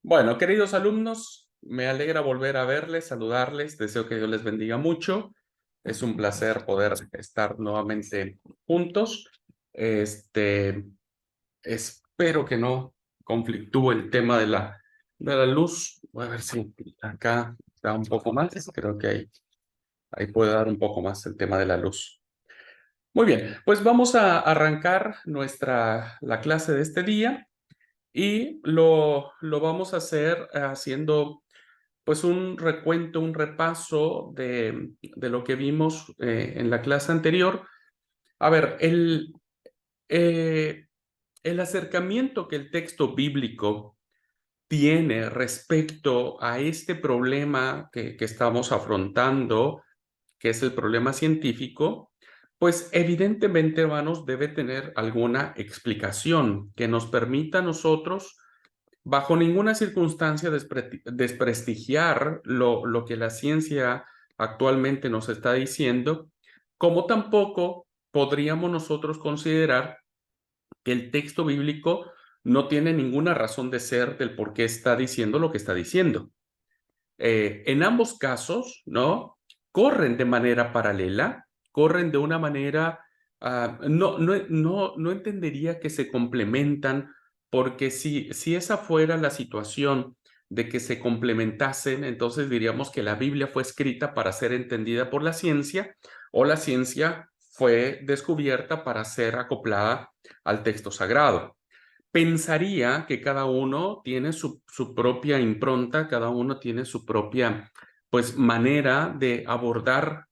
Bueno, queridos alumnos, me alegra volver a verles, saludarles, deseo que Dios les bendiga mucho. Es un placer poder estar nuevamente juntos. Este, espero que no conflictúe el tema de la luz. Voy a ver si acá da un poco más. Creo que ahí puede dar un poco más el tema de la luz. Muy bien, pues vamos a arrancar la clase de este día y lo vamos a hacer haciendo pues un recuento, un repaso de lo que vimos en la clase anterior. A ver, eh, el acercamiento que el texto bíblico tiene respecto a este problema que estamos afrontando, que es el problema científico, pues evidentemente, hermanos, debe tener alguna explicación que nos permita a nosotros bajo ninguna circunstancia desprestigiar lo que la ciencia actualmente nos está diciendo, como tampoco podríamos nosotros considerar que el texto bíblico no tiene ninguna razón de ser del por qué está diciendo lo que está diciendo. En ambos casos, ¿no? Corren de manera paralela, corren de una manera, no entendería que se complementan, porque si esa fuera la situación de que se complementasen, entonces diríamos que la Biblia fue escrita para ser entendida por la ciencia o la ciencia fue descubierta para ser acoplada al texto sagrado. Pensaría que cada uno tiene su propia impronta, cada uno tiene su propia, pues, manera de abordar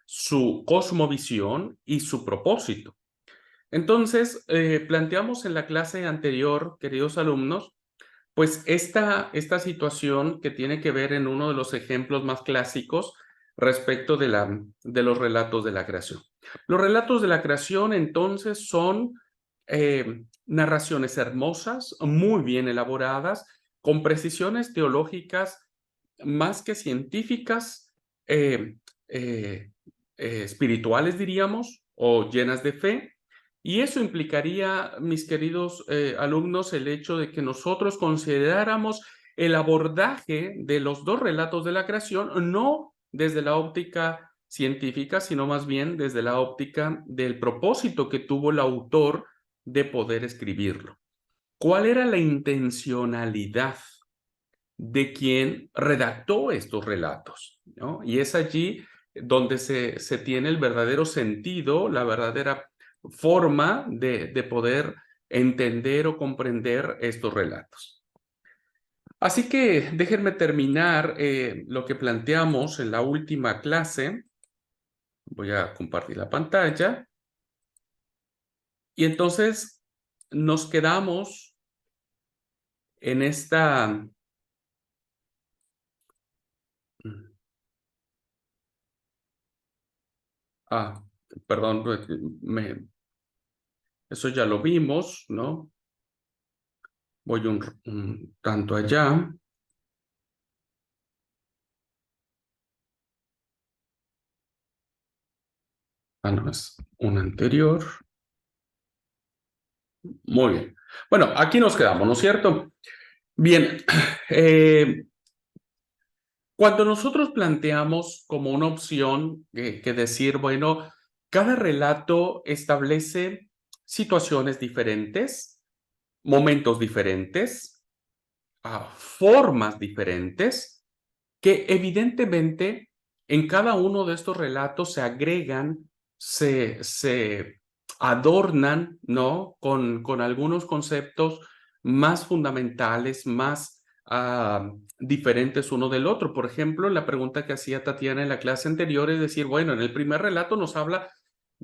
su cosmovisión y su propósito. Entonces, planteamos en la clase anterior, queridos alumnos, pues esta situación que tiene que ver en uno de los ejemplos más clásicos respecto de los relatos de la creación. Los relatos de la creación entonces son narraciones hermosas, muy bien elaboradas, con precisiones teológicas más que científicas, eh, eh, espirituales diríamos, o llenas de fe, y eso implicaría, mis queridos alumnos, el hecho de que nosotros consideráramos el abordaje de los dos relatos de la creación no desde la óptica científica, sino más bien desde la óptica del propósito que tuvo el autor de poder escribirlo. ¿Cuál era la intencionalidad de quien redactó estos relatos? ¿No? Y es allí donde se tiene el verdadero sentido, la verdadera forma de poder entender o comprender estos relatos. Así que déjenme terminar lo que planteamos en la última clase. Voy a compartir la pantalla. Y entonces nos quedamos en esta... Ah, perdón, eso ya lo vimos, ¿no? Voy un tanto allá. Ah, no, es un anterior. Muy bien. Bueno, aquí nos quedamos, ¿no es cierto? Bien, eh, cuando nosotros planteamos como una opción que decir, bueno, cada relato establece situaciones diferentes, momentos diferentes, formas diferentes, que evidentemente en cada uno de estos relatos se agregan, se adornan, ¿no? Con algunos conceptos más fundamentales, más diferentes uno del otro. Por ejemplo, la pregunta que hacía Tatiana en la clase anterior es decir, bueno, en el primer relato nos habla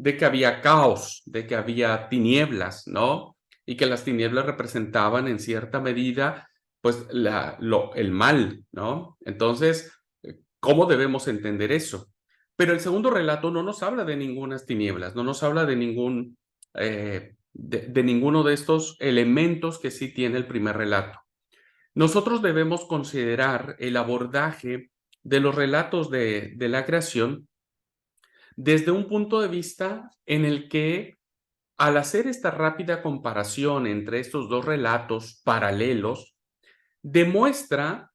de que había caos, de que había tinieblas, ¿no? Y que las tinieblas representaban en cierta medida pues el mal, ¿no? Entonces, ¿cómo debemos entender eso? Pero el segundo relato no nos habla de ningunas tinieblas, no nos habla de de ninguno de estos elementos que sí tiene el primer relato. Nosotros debemos considerar el abordaje de los relatos de la creación desde un punto de vista en el que al hacer esta rápida comparación entre estos dos relatos paralelos, demuestra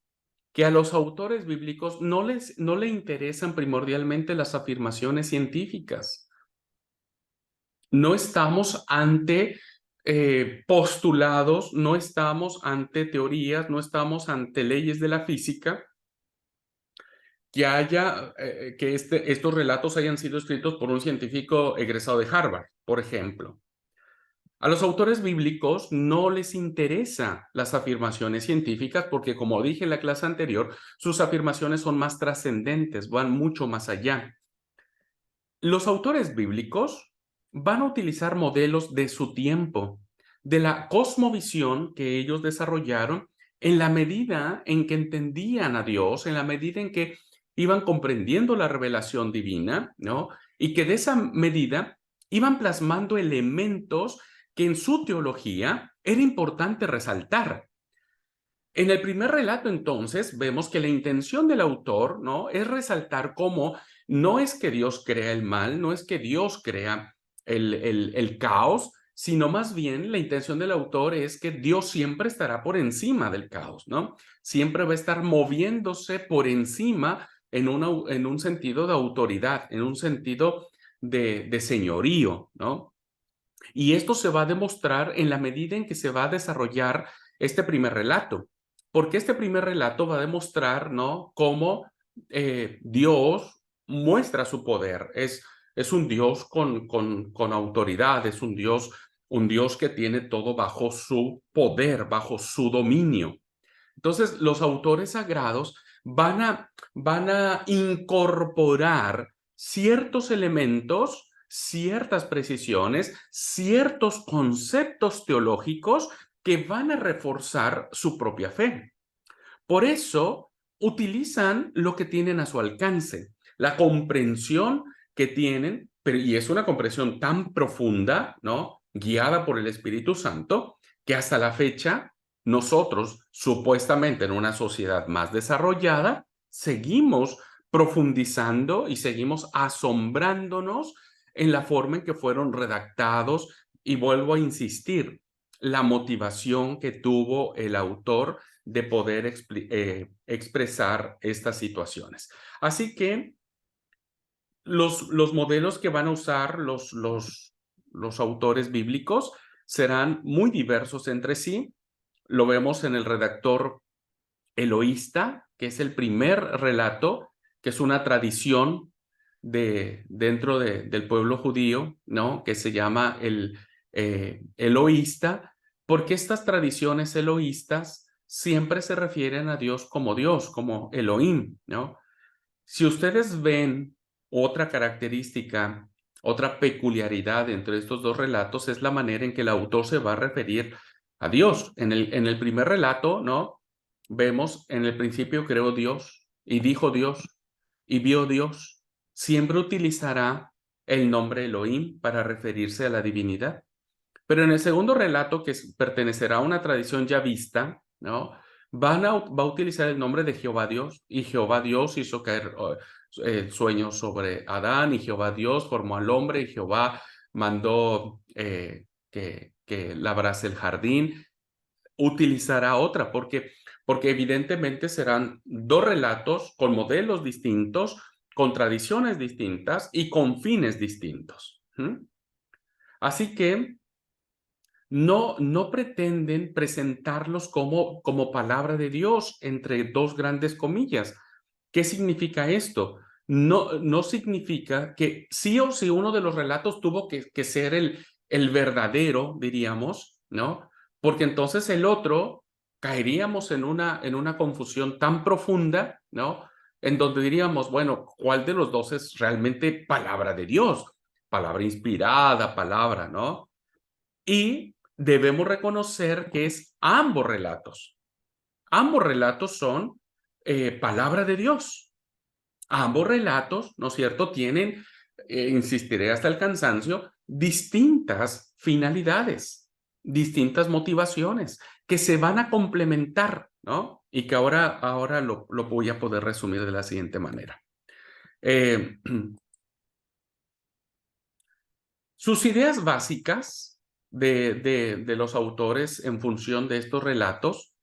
que a los autores bíblicos no le interesan primordialmente las afirmaciones científicas. No estamos ante postulados, no estamos ante teorías, no estamos ante leyes de la física que estos relatos hayan sido escritos por un científico egresado de Harvard, por ejemplo. A los autores bíblicos no les interesa las afirmaciones científicas porque, como dije en la clase anterior, sus afirmaciones son más trascendentes, van mucho más allá. Los autores bíblicos van a utilizar modelos de su tiempo, de la cosmovisión que ellos desarrollaron en la medida en que entendían a Dios, en la medida en que iban comprendiendo la revelación divina, ¿no? Y que de esa medida iban plasmando elementos que en su teología era importante resaltar. En el primer relato, entonces, vemos que la intención del autor, ¿no?, es resaltar cómo no es que Dios crea el mal, no es que Dios crea el caos, sino más bien la intención del autor es que Dios siempre estará por encima del caos, ¿no? Siempre va a estar moviéndose por encima en un sentido de autoridad, en un sentido de señorío, ¿no? Y esto se va a demostrar en la medida en que se va a desarrollar este primer relato, porque este primer relato va a demostrar, ¿no?, cómo Dios muestra su poder. Es un Dios con autoridad, es un Dios que tiene todo bajo su poder, bajo su dominio. Entonces, los autores sagrados van a incorporar ciertos elementos, ciertas precisiones, ciertos conceptos teológicos que van a reforzar su propia fe. Por eso utilizan lo que tienen a su alcance, la comprensión que tienen, pero, y es una comprensión tan profunda, ¿no?, guiada por el Espíritu Santo, que hasta la fecha nosotros, supuestamente en una sociedad más desarrollada, seguimos profundizando y seguimos asombrándonos en la forma en que fueron redactados. Y vuelvo a insistir, la motivación que tuvo el autor de poder expresar estas situaciones. Así que los modelos que van a usar los autores bíblicos serán muy diversos entre sí. Lo vemos en el redactor eloísta, que es el primer relato, que es una tradición dentro del pueblo judío, ¿no?, que se llama el eloísta, porque estas tradiciones eloístas siempre se refieren a Dios, como Elohim, ¿no? Si ustedes ven otra característica, otra peculiaridad entre estos dos relatos, es la manera en que el autor se va a referir a Dios. En el primer relato, ¿no?, vemos: en el principio creó Dios, y dijo Dios, y vio Dios. Siempre utilizará el nombre Elohim para referirse a la divinidad. Pero en el segundo relato, que pertenecerá a una tradición ya vista, ¿no?, va a utilizar el nombre de Jehová Dios, y Jehová Dios hizo caer sueños sobre Adán, y Jehová Dios formó al hombre, y Jehová mandó que labrase el jardín. Utilizará otra, porque evidentemente serán dos relatos con modelos distintos, con tradiciones distintas y con fines distintos. Así que no pretenden presentarlos como palabra de Dios entre dos grandes comillas. ¿Qué significa esto? No significa que sí o sí uno de los relatos tuvo que ser el verdadero, diríamos, ¿no? Porque entonces el otro caeríamos en una confusión tan profunda, ¿no?, en donde diríamos, bueno, ¿cuál de los dos es realmente palabra de Dios? Palabra inspirada, palabra, ¿no? Y debemos reconocer que es ambos relatos. Ambos relatos son palabra de Dios. Ambos relatos, ¿no es cierto?, tienen, insistiré hasta el cansancio, distintas finalidades, distintas motivaciones que se van a complementar, ¿no? Y que ahora lo voy a poder resumir de la siguiente manera. Eh, Sus ideas básicas de los autores en función de estos relatos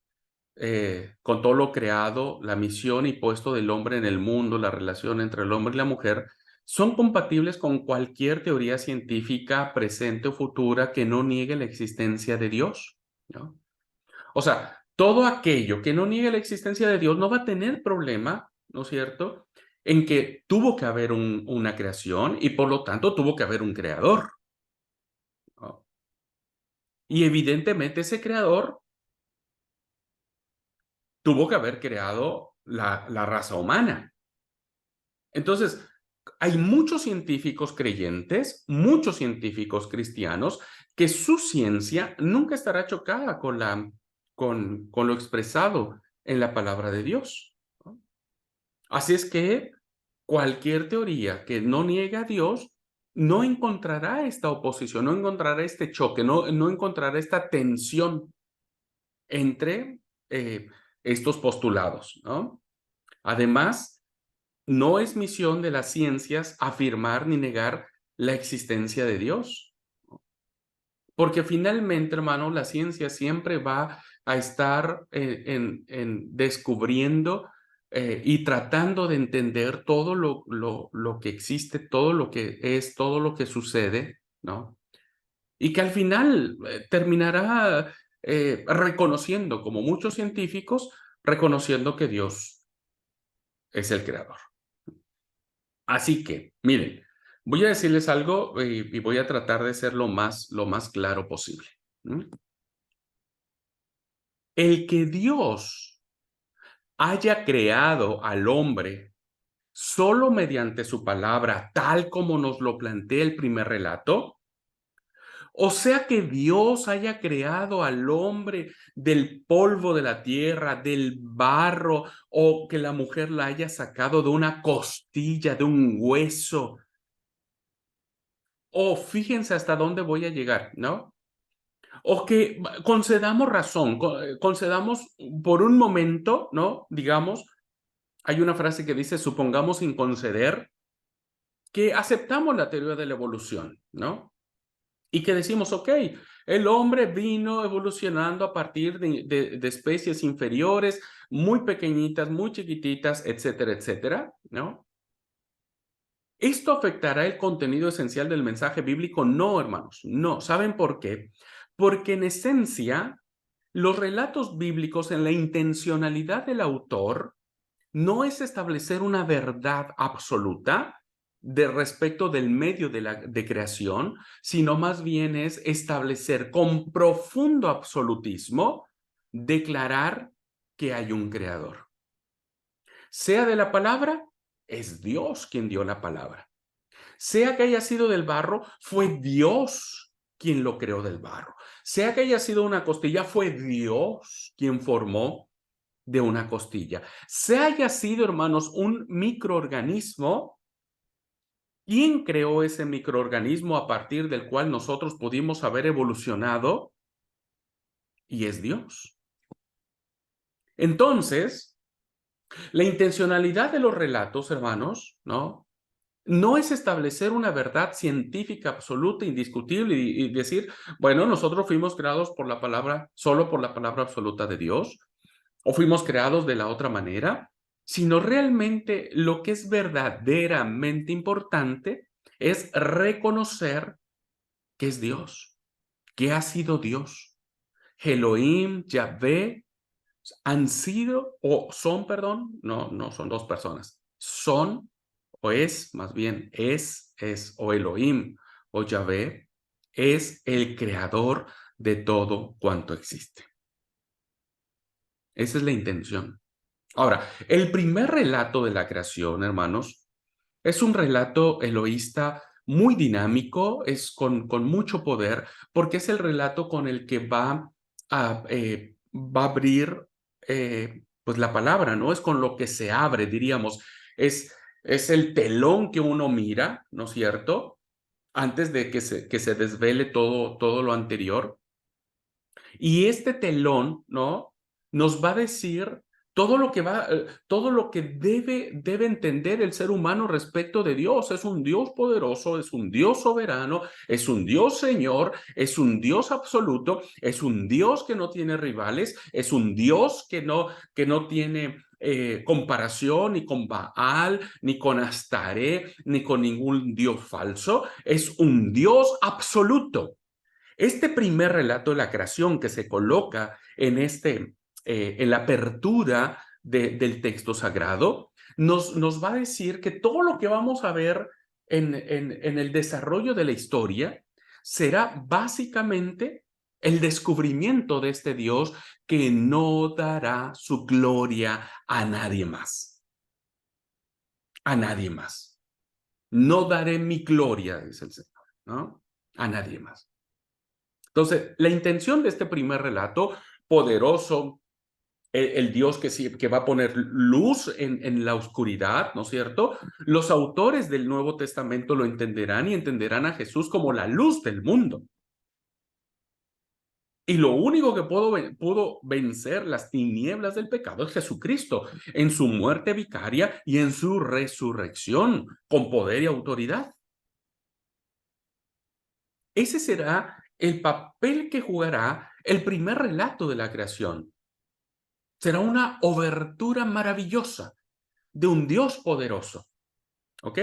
con todo lo creado, la misión y puesto del hombre en el mundo, la relación entre el hombre y la mujer, son compatibles con cualquier teoría científica presente o futura que no niegue la existencia de Dios, ¿no? O sea, todo aquello que no niegue la existencia de Dios no va a tener problema, ¿no es cierto?, en que tuvo que haber una creación y por lo tanto tuvo que haber un creador, ¿no? Y evidentemente ese creador tuvo que haber creado la raza humana. Entonces, hay muchos científicos creyentes, muchos científicos cristianos, que su ciencia nunca estará chocada con lo expresado en la palabra de Dios, ¿no? Así es que cualquier teoría que no niegue a Dios no encontrará esta oposición, no encontrará este choque, no encontrará esta tensión entre estos postulados, ¿no? Además, no es misión de las ciencias afirmar ni negar la existencia de Dios, porque finalmente, hermano, la ciencia siempre va a estar en descubriendo y tratando de entender todo lo que existe, todo lo que es, todo lo que sucede, ¿no? Y que al final terminará reconociendo, como muchos científicos, reconociendo que Dios es el creador. Así que, miren, voy a decirles algo y voy a tratar de ser lo más claro posible. ¿Mm? El que Dios haya creado al hombre solo mediante su palabra, tal como nos lo plantea el primer relato, o sea que Dios haya creado al hombre del polvo de la tierra, del barro, o que la mujer la haya sacado de una costilla, de un hueso. O fíjense hasta dónde voy a llegar, ¿no? O que concedamos razón, concedamos por un momento, ¿no? Digamos, hay una frase que dice, supongamos sin conceder, que aceptamos la teoría de la evolución, ¿no? Y que decimos, ok, el hombre vino evolucionando a partir de especies inferiores, muy pequeñitas, muy chiquititas, etcétera, etcétera, ¿no? ¿Esto afectará el contenido esencial del mensaje bíblico? No, hermanos, no. ¿Saben por qué? Porque en esencia, los relatos bíblicos en la intencionalidad del autor no es establecer una verdad absoluta de respecto del medio de creación, sino más bien es establecer con profundo absolutismo, declarar que hay un creador. Sea de la palabra, es Dios quien dio la palabra. Sea que haya sido del barro, fue Dios quien lo creó del barro. Sea que haya sido una costilla, fue Dios quien formó de una costilla. Sea haya sido, hermanos, un microorganismo, ¿quién creó ese microorganismo a partir del cual nosotros pudimos haber evolucionado? Y es Dios. Entonces, la intencionalidad de los relatos, hermanos, ¿no? No es establecer una verdad científica absoluta, indiscutible y decir, bueno, nosotros fuimos creados por la palabra, solo por la palabra absoluta de Dios, o fuimos creados de la otra manera, sino realmente lo que es verdaderamente importante es reconocer que es Dios, que ha sido Dios. Elohim, Yahvé, han sido o son, perdón, no son dos personas, son o es, más bien es o Elohim o Yahvé, es el creador de todo cuanto existe. Esa es la intención. Ahora, el primer relato de la creación, hermanos, es un relato eloísta muy dinámico, es con mucho poder, porque es el relato con el que va a abrir pues la palabra, ¿no? Es con lo que se abre, diríamos. Es el telón que uno mira, ¿no es cierto? Antes de que se desvele todo lo anterior. Y este telón, ¿no? Nos va a decir todo lo que debe entender el ser humano respecto de Dios. Es un Dios poderoso, es un Dios soberano, es un Dios Señor, es un Dios absoluto, es un Dios que no tiene rivales, es un Dios que no tiene comparación ni con Baal, ni con Astaré, ni con ningún Dios falso. Es un Dios absoluto. Este primer relato de la creación que se coloca en la apertura del texto sagrado, nos va a decir que todo lo que vamos a ver en el desarrollo de la historia será básicamente el descubrimiento de este Dios que no dará su gloria a nadie más. A nadie más. No daré mi gloria, dice el Señor, ¿no? A nadie más. Entonces, la intención de este primer relato, poderoso, el Dios que va a poner luz en la oscuridad, ¿no es cierto? Los autores del Nuevo Testamento lo entenderán y entenderán a Jesús como la luz del mundo. Y lo único que pudo vencer las tinieblas del pecado es Jesucristo, en su muerte vicaria y en su resurrección, con poder y autoridad. Ese será el papel que jugará el primer relato de la creación. Será una obertura maravillosa de un Dios poderoso. ¿Ok?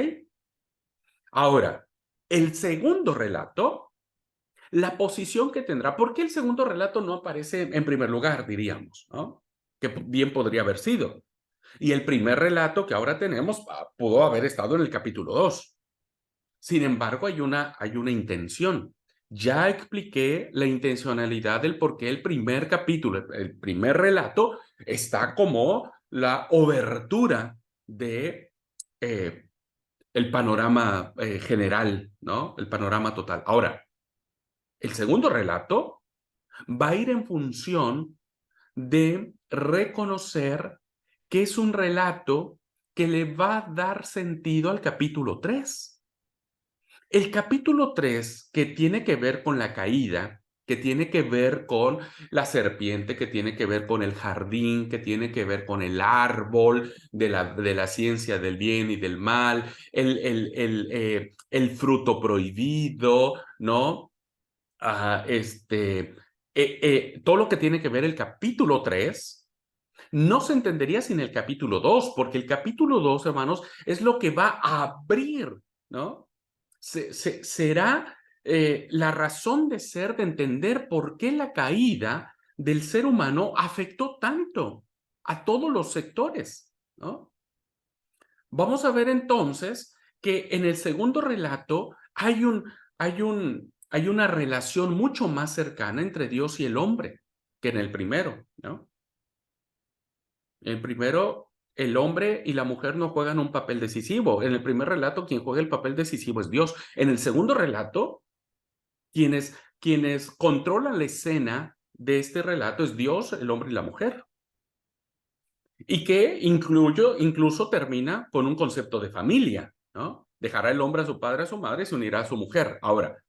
Ahora, el segundo relato, la posición que tendrá, ¿por qué el segundo relato no aparece en primer lugar, diríamos, ¿no? Que bien podría haber sido. Y el primer relato que ahora tenemos pudo haber estado en el capítulo 2. Sin embargo, hay una intención. Ya expliqué la intencionalidad del por qué el primer capítulo, el primer relato, está como la obertura de el panorama general, ¿no? El panorama total. Ahora, el segundo relato va a ir en función de reconocer que es un relato que le va a dar sentido al capítulo 3. El capítulo 3 que tiene que ver con la caída, que tiene que ver con la serpiente, que tiene que ver con el jardín, que tiene que ver con el árbol de la ciencia del bien y del mal, el fruto prohibido, ¿no? Todo lo que tiene que ver el capítulo 3 no se entendería sin el capítulo 2, porque el capítulo 2, hermanos, es lo que va a abrir, ¿no? Será la razón de ser, de entender por qué la caída del ser humano afectó tanto a todos los sectores, ¿no? Vamos a ver entonces que en el segundo relato hay una relación mucho más cercana entre Dios y el hombre que en el primero, ¿no? En el primero, el hombre y la mujer no juegan un papel decisivo. En el primer relato, quien juega el papel decisivo es Dios. En el segundo relato, quienes controlan la escena de este relato es Dios, el hombre y la mujer. Y que incluso termina con un concepto de familia, ¿no? Dejará el hombre a su padre, a su madre y se unirá a su mujer. Ahora,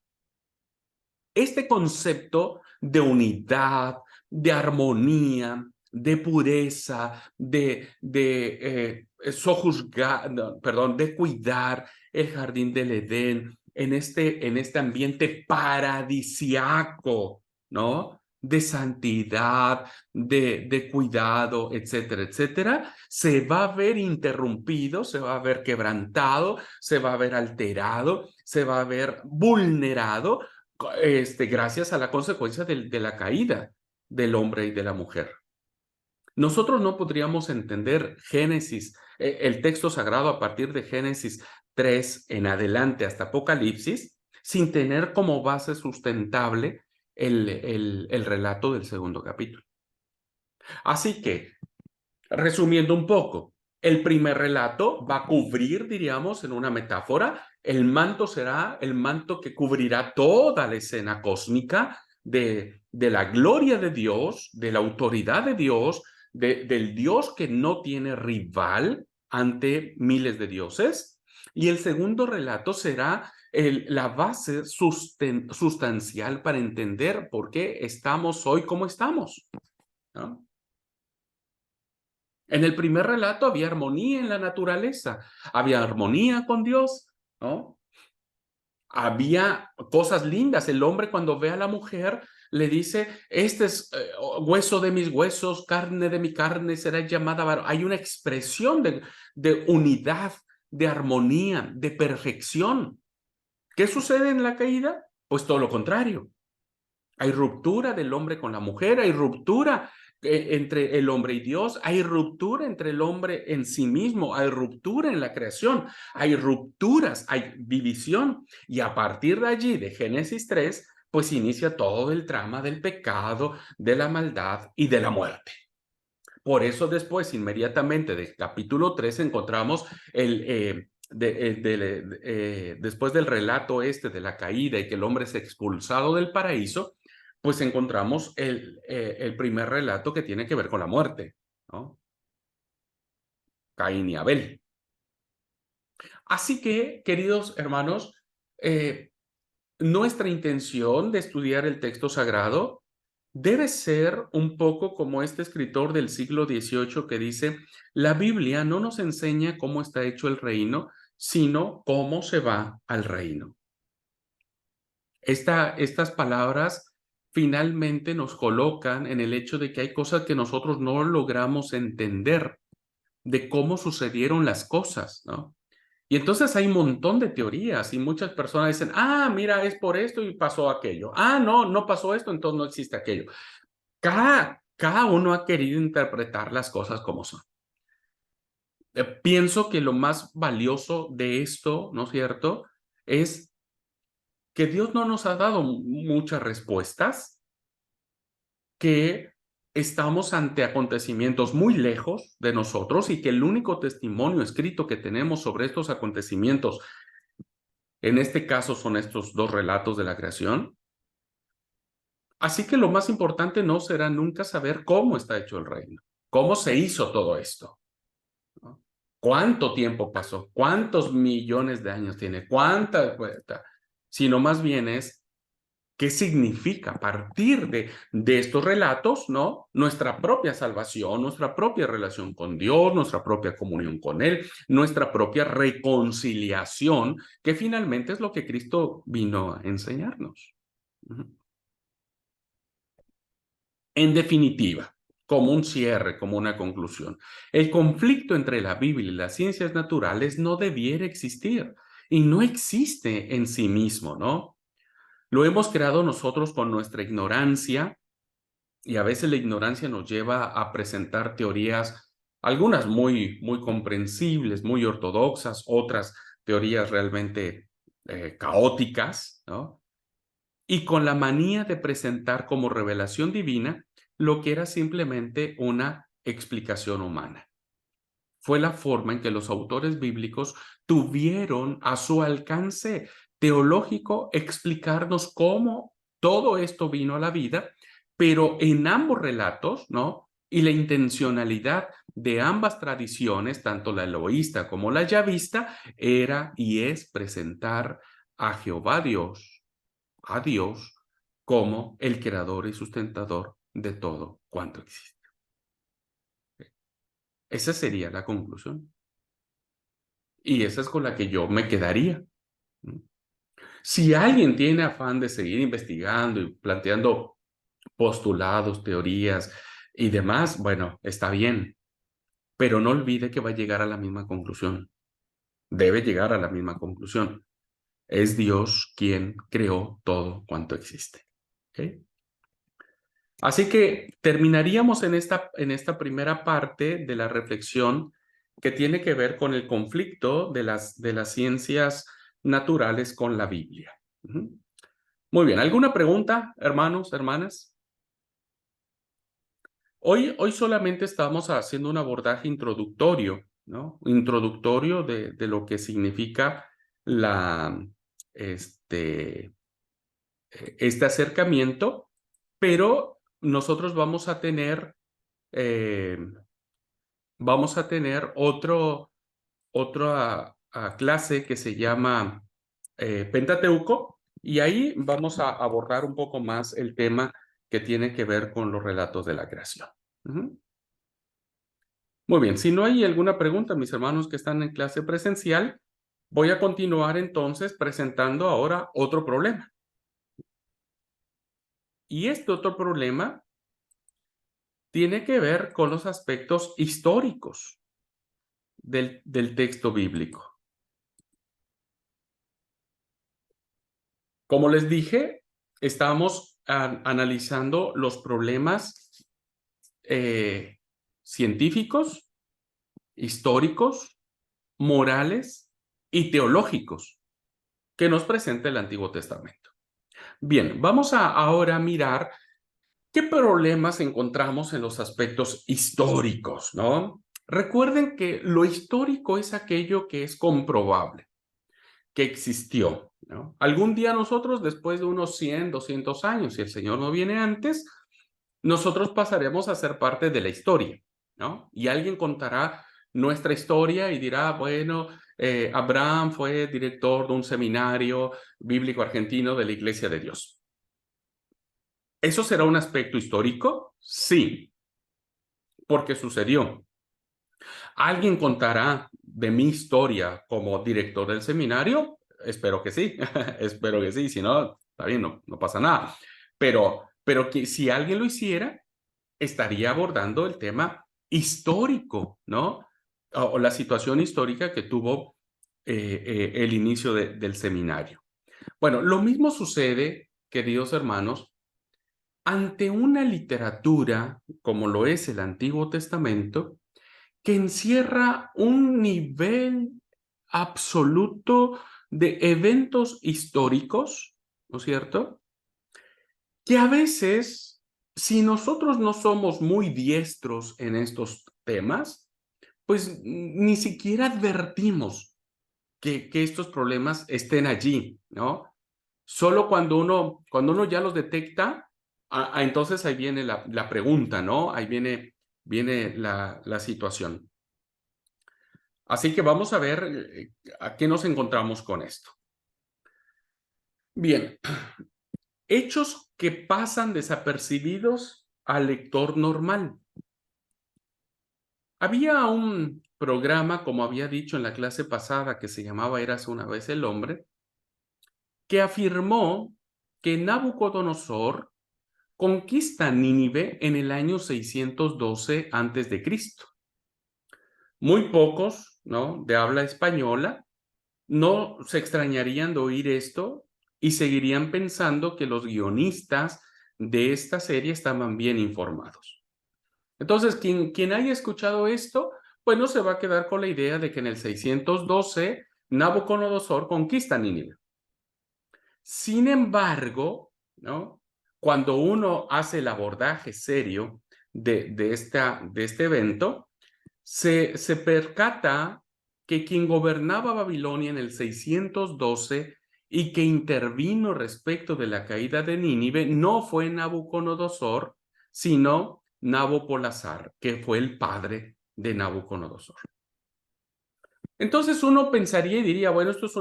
este concepto de unidad, de armonía, de pureza, de cuidar el jardín del Edén en este ambiente paradisiaco, ¿no? De santidad, de cuidado, etcétera, etcétera, se va a ver interrumpido, se va a ver quebrantado, se va a ver alterado, se va a ver vulnerado gracias a la consecuencia de la caída del hombre y de la mujer. Nosotros no podríamos entender Génesis, el texto sagrado a partir de Génesis 3 en adelante hasta Apocalipsis, sin tener como base sustentable el relato del segundo capítulo. Así que, resumiendo un poco, el primer relato va a cubrir, diríamos, en una metáfora, el manto será el manto que cubrirá toda la escena cósmica de la gloria de Dios, de la autoridad de Dios, del Dios que no tiene rival ante miles de dioses. Y el segundo relato será la base sustancial para entender por qué estamos hoy como estamos, ¿no? En el primer relato había armonía en la naturaleza, había armonía con Dios, ¿no? Había cosas lindas. El hombre cuando ve a la mujer le dice, este es hueso de mis huesos, carne de mi carne, será llamada varón. Hay una expresión de unidad, de armonía, de perfección. ¿Qué sucede en la caída? Pues todo lo contrario. Hay ruptura del hombre con la mujer, hay ruptura entre el hombre y Dios, hay ruptura entre el hombre en sí mismo, hay ruptura en la creación, hay rupturas, hay división. Y a partir de allí, de Génesis 3, pues inicia todo el trama del pecado, de la maldad y de la muerte. Por eso después, inmediatamente del capítulo 3, encontramos después del relato este de la caída y que el hombre es expulsado del paraíso, pues encontramos el primer relato que tiene que ver con la muerte, ¿no? Caín y Abel. Así que, queridos hermanos, nuestra intención de estudiar el texto sagrado debe ser un poco como este escritor del siglo XVIII que dice, la Biblia no nos enseña cómo está hecho el reino, sino cómo se va al reino. Estas palabras finalmente nos colocan en el hecho de que hay cosas que nosotros no logramos entender de cómo sucedieron las cosas, ¿no? Y entonces hay un montón de teorías y muchas personas dicen, ah, mira, es por esto y pasó aquello. Ah, no, no pasó esto, entonces no existe aquello. Cada uno ha querido interpretar las cosas como son. Pienso que lo más valioso de esto, ¿no es cierto?, es que Dios no nos ha dado muchas respuestas, que estamos ante acontecimientos muy lejos de nosotros y que el único testimonio escrito que tenemos sobre estos acontecimientos, en este caso son estos dos relatos de la creación. Así que lo más importante no será nunca saber cómo está hecho el reino, cómo se hizo todo esto, ¿no? ¿Cuánto tiempo pasó? ¿Cuántos millones de años tiene? ¿Cuánta? Sino más bien es qué significa a partir de estos relatos, ¿no? Nuestra propia salvación, nuestra propia relación con Dios, nuestra propia comunión con Él, nuestra propia reconciliación, que finalmente es lo que Cristo vino a enseñarnos. En definitiva, como un cierre, como una conclusión, el conflicto entre la Biblia y las ciencias naturales no debiera existir y no existe en sí mismo, ¿no? Lo hemos creado nosotros con nuestra ignorancia y a veces la ignorancia nos lleva a presentar teorías, algunas muy comprensibles, muy ortodoxas, otras teorías realmente caóticas, ¿no? Y con la manía de presentar como revelación divina lo que era simplemente una explicación humana. Fue la forma en que los autores bíblicos tuvieron a su alcance teológico explicarnos cómo todo esto vino a la vida, pero en ambos relatos, ¿no? Y la intencionalidad de ambas tradiciones, tanto la eloísta como la yavista, era y es presentar a Jehová Dios, a Dios, como el creador y sustentador de todo cuanto existe. Esa sería la conclusión. Y esa es con la que yo me quedaría. Si alguien tiene afán de seguir investigando y planteando postulados, teorías y demás, bueno, está bien, pero no olvide que va a llegar a la misma conclusión. Debe llegar a la misma conclusión. Es Dios quien creó todo cuanto existe. ¿Okay? Así que terminaríamos en esta primera parte de la reflexión que tiene que ver con el conflicto de las ciencias naturales con la Biblia. Muy bien, ¿alguna pregunta, hermanos, hermanas? Hoy solamente estamos haciendo un abordaje introductorio, ¿no? Introductorio de lo que significa la, este, este acercamiento, pero nosotros eh, vamos a tener otra clase que se llama Pentateuco y ahí vamos a abordar un poco más el tema que tiene que ver con los relatos de la creación. Muy bien, si no hay alguna pregunta, mis hermanos que están en clase presencial, voy a continuar entonces presentando ahora otro problema. Y este otro problema tiene que ver con los aspectos históricos del texto bíblico. Como les dije, estamos analizando los problemas científicos, históricos, morales y teológicos que nos presenta el Antiguo Testamento. Bien, vamos a ahora mirar qué problemas encontramos en los aspectos históricos, ¿no? Recuerden que lo histórico es aquello que es comprobable, que existió, ¿no? Algún día nosotros, después de unos 100, 200 años, si el Señor no viene antes, nosotros pasaremos a ser parte de la historia, ¿no? Y alguien contará nuestra historia y dirá, bueno, Abraham fue director de un seminario bíblico argentino de la Iglesia de Dios. ¿Eso será un aspecto histórico? Sí, porque sucedió. ¿Alguien contará de mi historia como director del seminario? Espero que sí, espero que sí, si no, está bien, no pasa nada. Pero que si alguien lo hiciera, estaría abordando el tema histórico, ¿no? O la situación histórica que tuvo el inicio del seminario. Bueno, lo mismo sucede, queridos hermanos, ante una literatura como lo es el Antiguo Testamento, que encierra un nivel absoluto de eventos históricos, ¿no es cierto? Que a veces, si nosotros no somos muy diestros en estos temas, pues ni siquiera advertimos que estos problemas estén allí, ¿no? Solo cuando uno ya los detecta, entonces ahí viene la pregunta, ¿no? Ahí viene la situación. Así que vamos a ver a qué nos encontramos con esto. Bien, hechos que pasan desapercibidos al lector normal. Había un programa, como había dicho en la clase pasada, que se llamaba Érase una vez el hombre, que afirmó que Nabucodonosor conquista Nínive en el año 612 a.C. Muy pocos, ¿no?, de habla española no se extrañarían de oír esto y seguirían pensando que los guionistas de esta serie estaban bien informados. Entonces, quien haya escuchado esto, pues no se va a quedar con la idea de que en el 612 Nabucodonosor conquista Nínive. Sin embargo, ¿no?, cuando uno hace el abordaje serio de este evento, se percata que quien gobernaba Babilonia en el 612 y que intervino respecto de la caída de Nínive no fue Nabucodonosor, sino Nabopolassar, que fue el padre de Nabucodonosor. Entonces uno pensaría y diría, bueno, esto es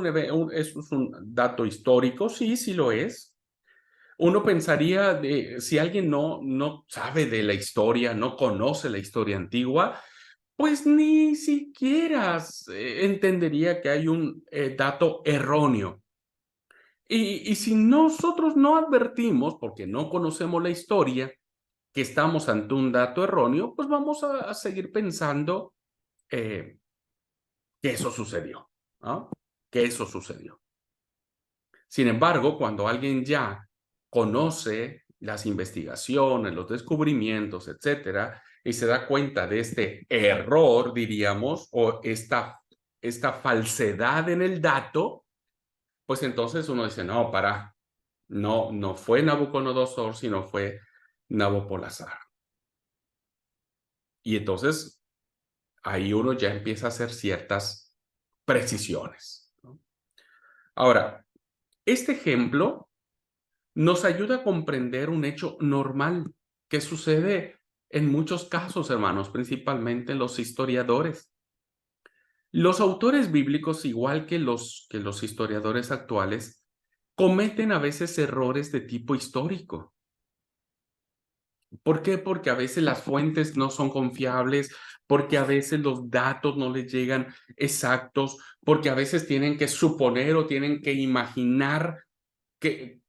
un dato histórico, sí lo es. Uno pensaría, si alguien no sabe de la historia, no conoce la historia antigua, pues ni siquiera entendería que hay un dato erróneo. Y si nosotros no advertimos, porque no conocemos la historia, que estamos ante un dato erróneo, pues vamos a seguir pensando que eso sucedió, ¿no? Que eso sucedió. Sin embargo, cuando alguien ya conoce las investigaciones, los descubrimientos, etcétera, y se da cuenta de este error, diríamos, o esta falsedad en el dato, pues entonces uno dice, no fue Nabucodonosor, sino fue Nabopolassar. Y entonces ahí uno ya empieza a hacer ciertas precisiones, ¿no? Ahora, este ejemplo nos ayuda a comprender un hecho normal que sucede en muchos casos, hermanos, principalmente los historiadores. Los autores bíblicos, igual que los historiadores actuales, cometen a veces errores de tipo histórico. ¿Por qué? Porque a veces las fuentes no son confiables, porque a veces los datos no les llegan exactos, porque a veces tienen que suponer o tienen que imaginar qué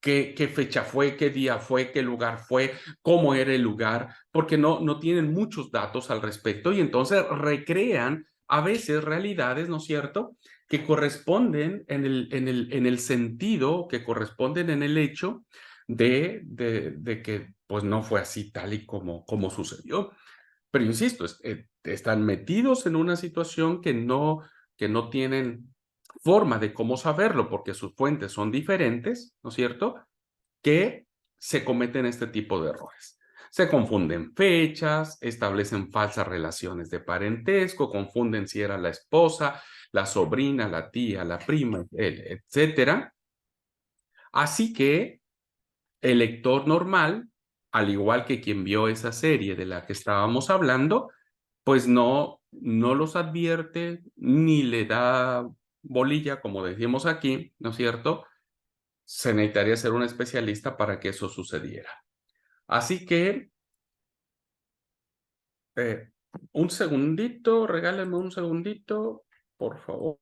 fecha fue, qué día fue, qué lugar fue, cómo era el lugar, porque no tienen muchos datos al respecto y entonces recrean a veces realidades, ¿no es cierto?, que corresponden en el sentido, que corresponden en el hecho de que pues no fue así tal y como sucedió. Pero insisto, están metidos en una situación que no tienen forma de cómo saberlo, porque sus fuentes son diferentes, ¿no es cierto?, que se cometen este tipo de errores. Se confunden fechas, establecen falsas relaciones de parentesco, confunden si era la esposa, la sobrina, la tía, la prima, etcétera. Así que el lector normal, al igual que quien vio esa serie de la que estábamos hablando, pues no los advierte ni le da bolilla, como decimos aquí, ¿no es cierto? Se necesitaría ser un especialista para que eso sucediera. Así que, eh, un segundito, regálenme un segundito, por favor.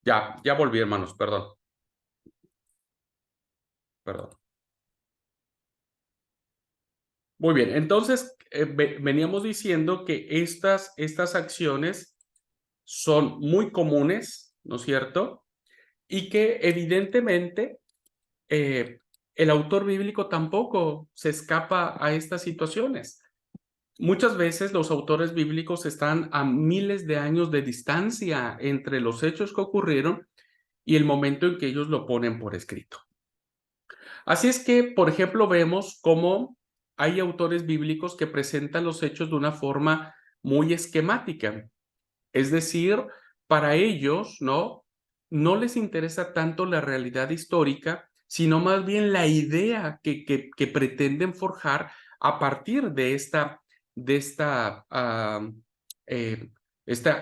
Ya volví, hermanos, perdón, perdón. Muy bien, entonces, veníamos diciendo que estas acciones son muy comunes, ¿no es cierto? Y que evidentemente el autor bíblico tampoco se escapa a estas situaciones. Muchas veces los autores bíblicos están a miles de años de distancia entre los hechos que ocurrieron y el momento en que ellos lo ponen por escrito. Así es que, por ejemplo, vemos cómo hay autores bíblicos que presentan los hechos de una forma muy esquemática. Es decir, para ellos, ¿no? No les interesa tanto la realidad histórica, sino más bien la idea que pretenden forjar a partir de esta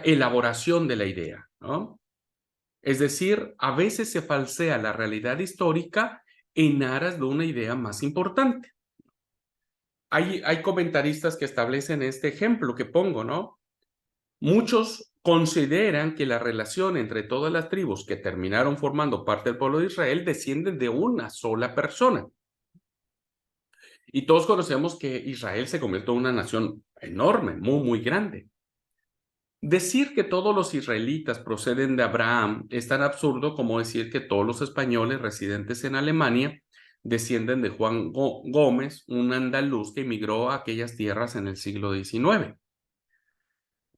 elaboración de la idea, ¿no? Es decir, a veces se falsea la realidad histórica en aras de una idea más importante. Hay comentaristas que establecen este ejemplo que pongo, ¿no? Muchos consideran que la relación entre todas las tribus que terminaron formando parte del pueblo de Israel descienden de una sola persona. Y todos conocemos que Israel se convirtió en una nación enorme, muy grande. Decir que todos los israelitas proceden de Abraham es tan absurdo como decir que todos los españoles residentes en Alemania descienden de Juan Gómez, un andaluz que emigró a aquellas tierras en el siglo XIX.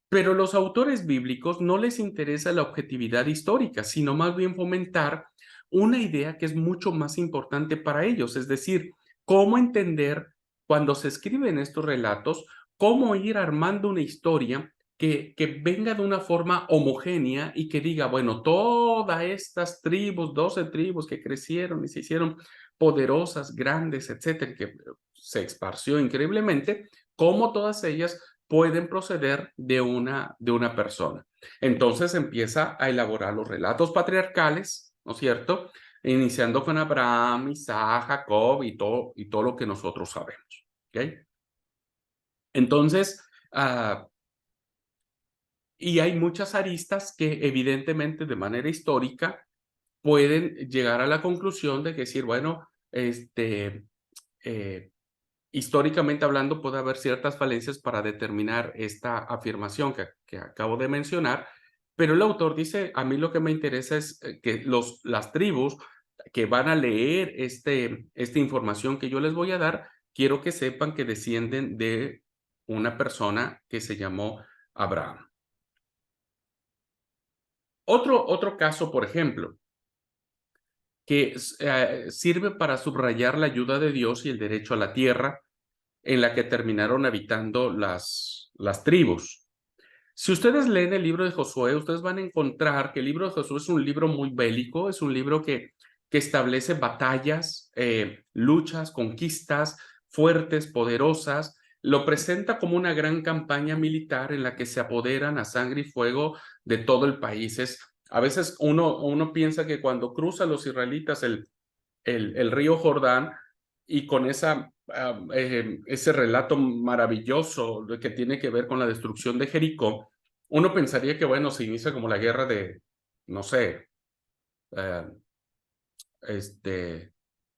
Pero los autores bíblicos no les interesa la objetividad histórica, sino más bien fomentar una idea que es mucho más importante para ellos, es decir, cómo entender cuando se escriben estos relatos, cómo ir armando una historia que venga de una forma homogénea y que diga, bueno, todas estas tribus, 12 tribus que crecieron y se hicieron poderosas, grandes, etcétera, que se esparció increíblemente, cómo todas ellas pueden proceder de una persona. Entonces empieza a elaborar los relatos patriarcales, ¿no es cierto? Iniciando con Abraham, Isaac, Jacob y todo lo que nosotros sabemos. ¿Ok? Entonces, y hay muchas aristas que evidentemente de manera histórica pueden llegar a la conclusión de decir, bueno, eh, históricamente hablando, puede haber ciertas falencias para determinar esta afirmación que acabo de mencionar, pero el autor dice, a mí lo que me interesa es que las tribus que van a leer esta información que yo les voy a dar, quiero que sepan que descienden de una persona que se llamó Abraham. Otro caso, por ejemplo, que sirve para subrayar la ayuda de Dios y el derecho a la tierra en la que terminaron habitando las tribus. Si ustedes leen el libro de Josué, ustedes van a encontrar que el libro de Josué es un libro muy bélico, es un libro que establece batallas, luchas, conquistas fuertes, poderosas. Lo presenta como una gran campaña militar en la que se apoderan a sangre y fuego de todo el país. A veces uno piensa que cuando cruzan los israelitas el río Jordán y con ese relato maravilloso que tiene que ver con la destrucción de Jericó, uno pensaría que, bueno, se inicia como la guerra de, no sé, eh,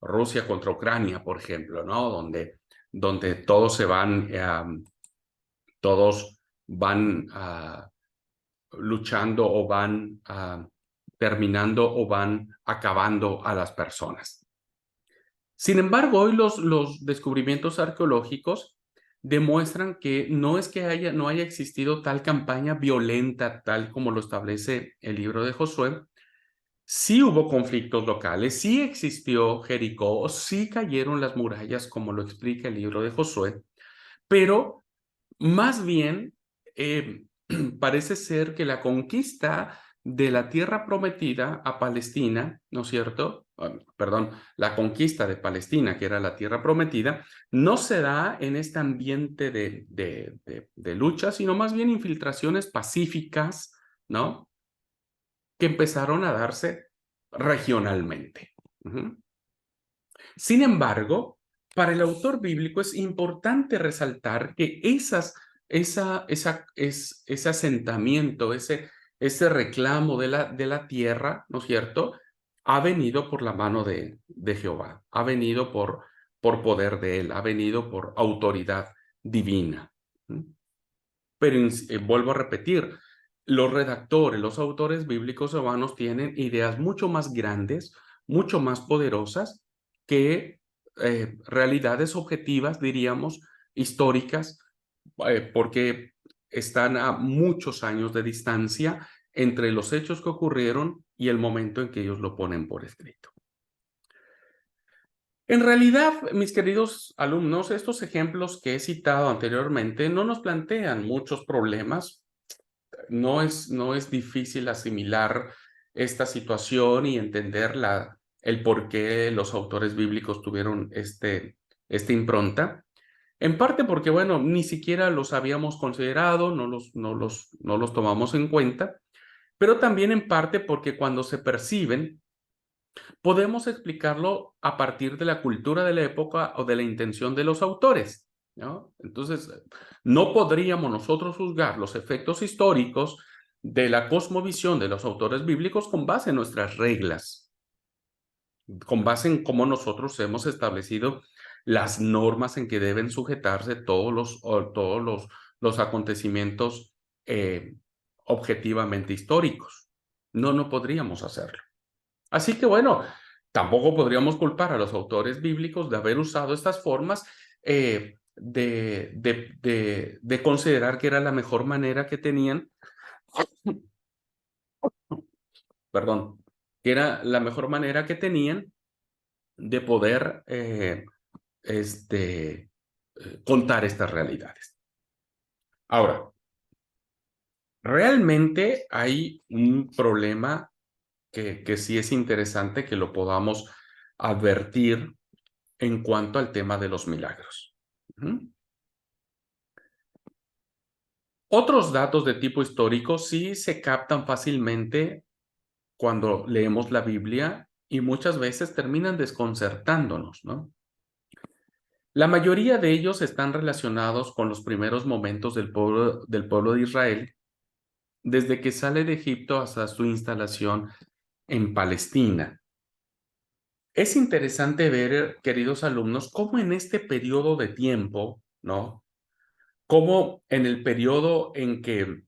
Rusia contra Ucrania, por ejemplo, ¿no? Donde todos van luchando o van terminando o van acabando a las personas. Sin embargo, hoy los descubrimientos arqueológicos demuestran que no es que no haya existido tal campaña violenta, tal como lo establece el libro de Josué. Sí hubo conflictos locales, sí existió Jericó, sí cayeron las murallas, como lo explica el libro de Josué, pero más bien, parece ser que la conquista de la tierra prometida a Palestina, ¿no es cierto? Perdón, la conquista de Palestina, que era la tierra prometida, no se da en este ambiente de lucha, sino más bien infiltraciones pacíficas, ¿no? Que empezaron a darse regionalmente. Sin embargo, para el autor bíblico es importante resaltar que ese asentamiento, ese reclamo de la tierra, ¿no es cierto?, ha venido por la mano de Jehová, ha venido por poder de él, ha venido por autoridad divina. Pero vuelvo a repetir, los redactores, los autores bíblicos hermanos tienen ideas mucho más grandes, mucho más poderosas que realidades objetivas, diríamos, históricas, porque están a muchos años de distancia entre los hechos que ocurrieron y el momento en que ellos lo ponen por escrito. En realidad, mis queridos alumnos, estos ejemplos que he citado anteriormente no nos plantean muchos problemas. No es difícil asimilar esta situación y entender el por qué los autores bíblicos tuvieron esta impronta. En parte porque, bueno, ni siquiera los habíamos considerado, no los tomamos en cuenta, pero también en parte porque cuando se perciben, podemos explicarlo a partir de la cultura de la época o de la intención de los autores, ¿no? Entonces, no podríamos nosotros juzgar los efectos históricos de la cosmovisión de los autores bíblicos con base en nuestras reglas, con base en cómo nosotros hemos establecido las normas en que deben sujetarse todos los acontecimientos objetivamente históricos. No podríamos hacerlo. Así que bueno, tampoco podríamos culpar a los autores bíblicos de haber usado estas formas de considerar que era la mejor manera que tenían, perdón, que era la mejor manera que tenían de poder contar estas realidades. Ahora, realmente hay un problema que sí es interesante que lo podamos advertir en cuanto al tema de los milagros. Otros datos de tipo histórico sí se captan fácilmente cuando leemos la Biblia y muchas veces terminan desconcertándonos, ¿no? La mayoría de ellos están relacionados con los primeros momentos del pueblo de Israel, desde que sale de Egipto hasta su instalación en Palestina. Es interesante ver, queridos alumnos, cómo en este periodo de tiempo, ¿no? Cómo en el periodo en que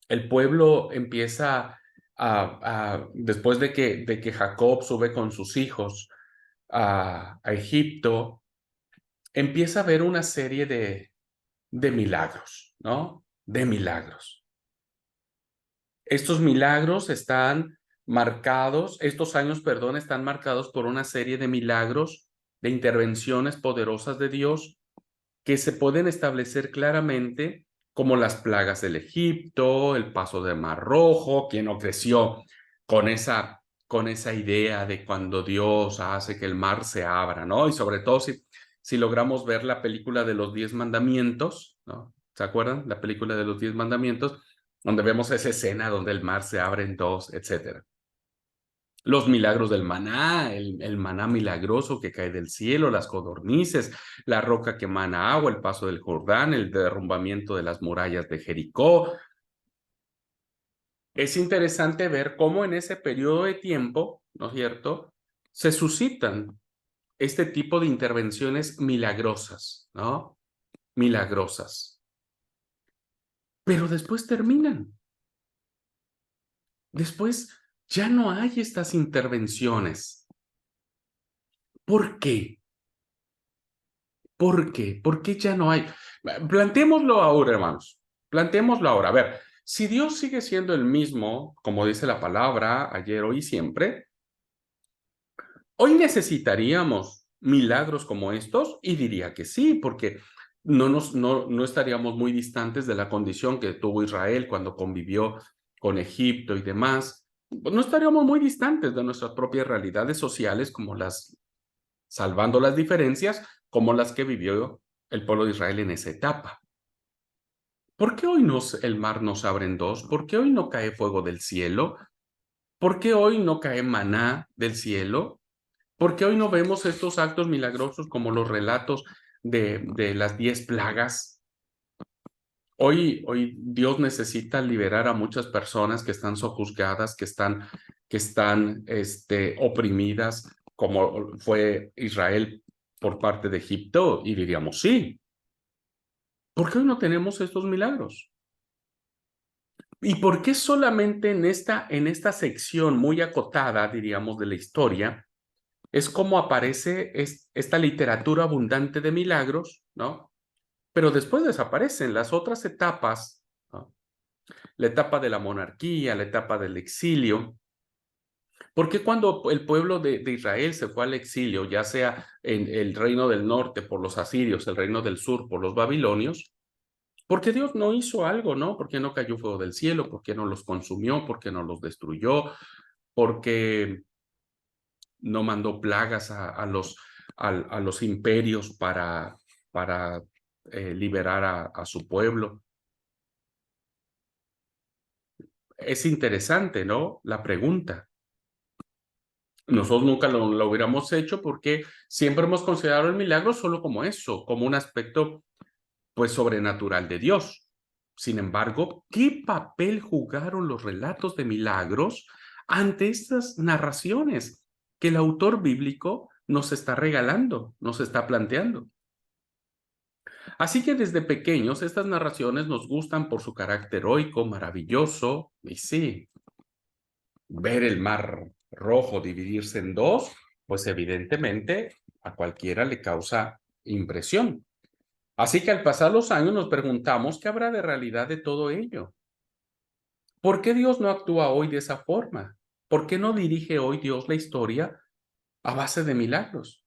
el pueblo empieza después de que Jacob sube con sus hijos a Egipto, empieza a haber una serie de milagros, ¿no? De milagros. Estos milagros están marcados, estos años, perdón, están marcados por una serie de milagros, de intervenciones poderosas de Dios que se pueden establecer claramente como las plagas del Egipto, el paso del Mar Rojo, quien no creció con esa idea de cuando Dios hace que el mar se abra, ¿no? Y sobre todo si logramos ver la película de los 10 mandamientos, ¿no? ¿Se acuerdan? La película de los 10 mandamientos, donde vemos esa escena donde el mar se abre en dos, etcétera. Los milagros del maná, el maná milagroso que cae del cielo, las codornices, la roca que emana agua, el paso del Jordán, el derrumbamiento de las murallas de Jericó. Es interesante ver cómo en ese periodo de tiempo, ¿no es cierto?, se suscitan este tipo de intervenciones milagrosas, ¿no? Milagrosas. Pero después terminan. Después ya no hay estas intervenciones. ¿Por qué? ¿Por qué? ¿Por qué ya no hay? Plantémoslo ahora, hermanos. Plantémoslo ahora. A ver, si Dios sigue siendo el mismo, como dice la palabra, ayer, hoy y siempre, hoy necesitaríamos milagros como estos y diría que sí, porque no estaríamos muy distantes de la condición que tuvo Israel cuando convivió con Egipto y demás. No estaríamos muy distantes de nuestras propias realidades sociales como salvando las diferencias, como las que vivió el pueblo de Israel en esa etapa. ¿Por qué hoy el mar no se abre en dos? ¿Por qué hoy no cae fuego del cielo? ¿Por qué hoy no cae maná del cielo? ¿Por qué hoy no vemos estos actos milagrosos como los relatos de las 10 plagas? Hoy Dios necesita liberar a muchas personas que están sojuzgadas, que están oprimidas, como fue Israel por parte de Egipto, y diríamos, sí. ¿Por qué hoy no tenemos estos milagros? ¿Y por qué solamente en esta sección muy acotada, diríamos, de la historia, es como aparece esta literatura abundante de milagros, ¿no? Pero después desaparecen las otras etapas, ¿no? La etapa de la monarquía, la etapa del exilio. ¿Por qué cuando el pueblo de Israel se fue al exilio, ya sea en el reino del norte por los asirios, el reino del sur por los babilonios, por qué Dios no hizo algo, ¿no? ¿Por qué no cayó fuego del cielo? ¿Por qué no los consumió? ¿Por qué no los destruyó? ¿Por qué no mandó plagas a los imperios para liberar a su pueblo? Es interesante, ¿no? La pregunta. Nosotros nunca lo hubiéramos hecho porque siempre hemos considerado el milagro solo como eso, como un aspecto, pues, sobrenatural de Dios. Sin embargo, ¿qué papel jugaron los relatos de milagros ante estas narraciones que el autor bíblico nos está regalando, nos está planteando? Así que desde pequeños estas narraciones nos gustan por su carácter heroico, maravilloso, y sí, ver el mar rojo dividirse en dos, pues evidentemente a cualquiera le causa impresión. Así que al pasar los años nos preguntamos qué habrá de realidad de todo ello. ¿Por qué Dios no actúa hoy de esa forma? ¿Por qué no dirige hoy Dios la historia a base de milagros?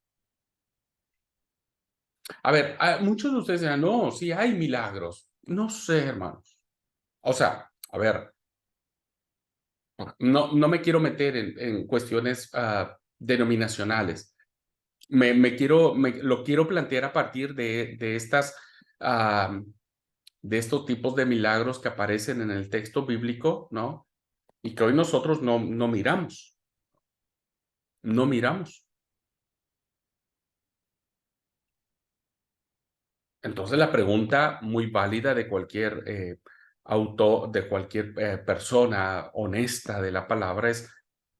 A ver, muchos de ustedes dirán, no, sí hay milagros. No sé, hermanos. O sea, a ver, no me quiero meter en cuestiones denominacionales. Lo quiero plantear a partir de estos tipos de milagros que aparecen en el texto bíblico, ¿no? Y que hoy nosotros no miramos, no miramos. Entonces la pregunta muy válida de cualquier autor, de cualquier persona honesta de la palabra es,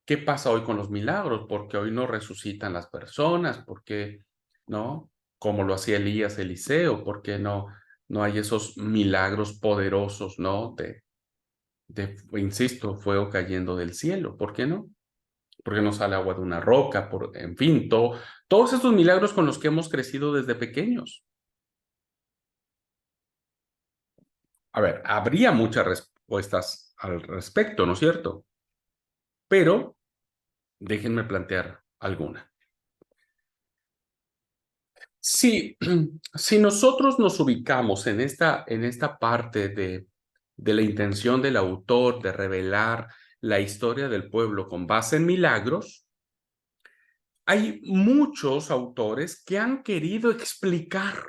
¿qué pasa hoy con los milagros? ¿Por qué hoy no resucitan las personas? ¿Por qué no? Como lo hacía Elías, Eliseo, ¿por qué no hay esos milagros poderosos, ¿no? Insisto, fuego cayendo del cielo, ¿por qué no? ¿Por qué no sale agua de una roca? En fin, todos estos milagros con los que hemos crecido desde pequeños. A ver, habría muchas respuestas al respecto, ¿no es cierto? Pero déjenme plantear alguna. Si, si nosotros nos ubicamos en esta parte de la intención del autor de revelar la historia del pueblo con base en milagros, hay muchos autores que han querido explicar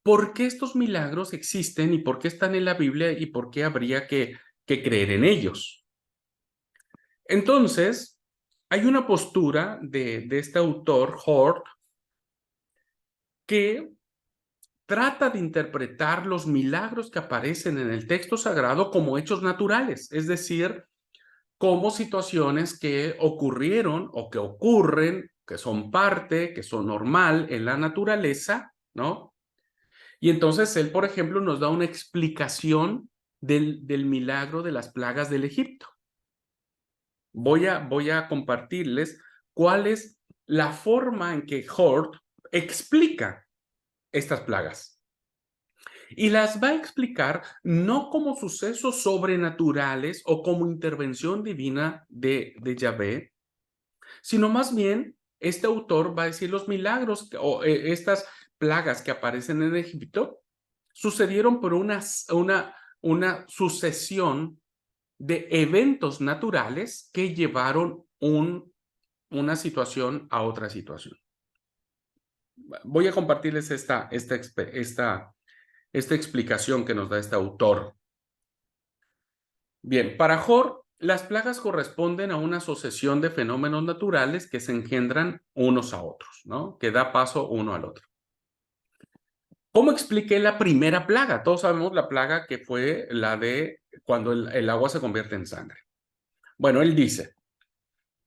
por qué estos milagros existen y por qué están en la Biblia y por qué habría que creer en ellos. Entonces, hay una postura de este autor, Hort, que trata de interpretar los milagros que aparecen en el texto sagrado como hechos naturales, es decir, como situaciones que ocurrieron o que ocurren, que son parte, que son normal en la naturaleza, ¿no? Y entonces él, por ejemplo, nos da una explicación del milagro de las plagas del Egipto. Voy a compartirles cuál es la forma en que Hort explica estas plagas. Y las va a explicar no como sucesos sobrenaturales o como intervención divina de Yahvé, sino más bien este autor va a decir los milagros o estas plagas que aparecen en Egipto sucedieron por una sucesión de eventos naturales que llevaron una situación a otra situación. Voy a compartirles esta explicación que nos da este autor. Bien, para Hort, las plagas corresponden a una sucesión de fenómenos naturales que se engendran unos a otros, ¿no? Que da paso uno al otro. ¿Cómo expliqué la primera plaga? Todos sabemos la plaga que fue la de cuando el agua se convierte en sangre. Bueno, él dice,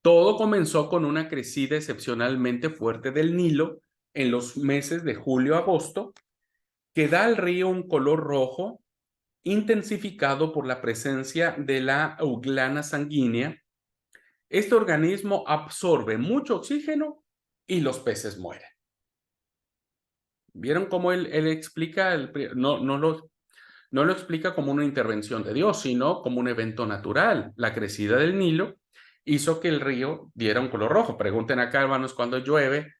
todo comenzó con una crecida excepcionalmente fuerte del Nilo en los meses de julio a agosto, que da al río un color rojo intensificado por la presencia de la euglana sanguínea. Este organismo absorbe mucho oxígeno y los peces mueren. ¿Vieron cómo él explica? No lo explica como una intervención de Dios, sino como un evento natural. La crecida del Nilo hizo que el río diera un color rojo. Pregunten acá, hermanos, cuando llueve,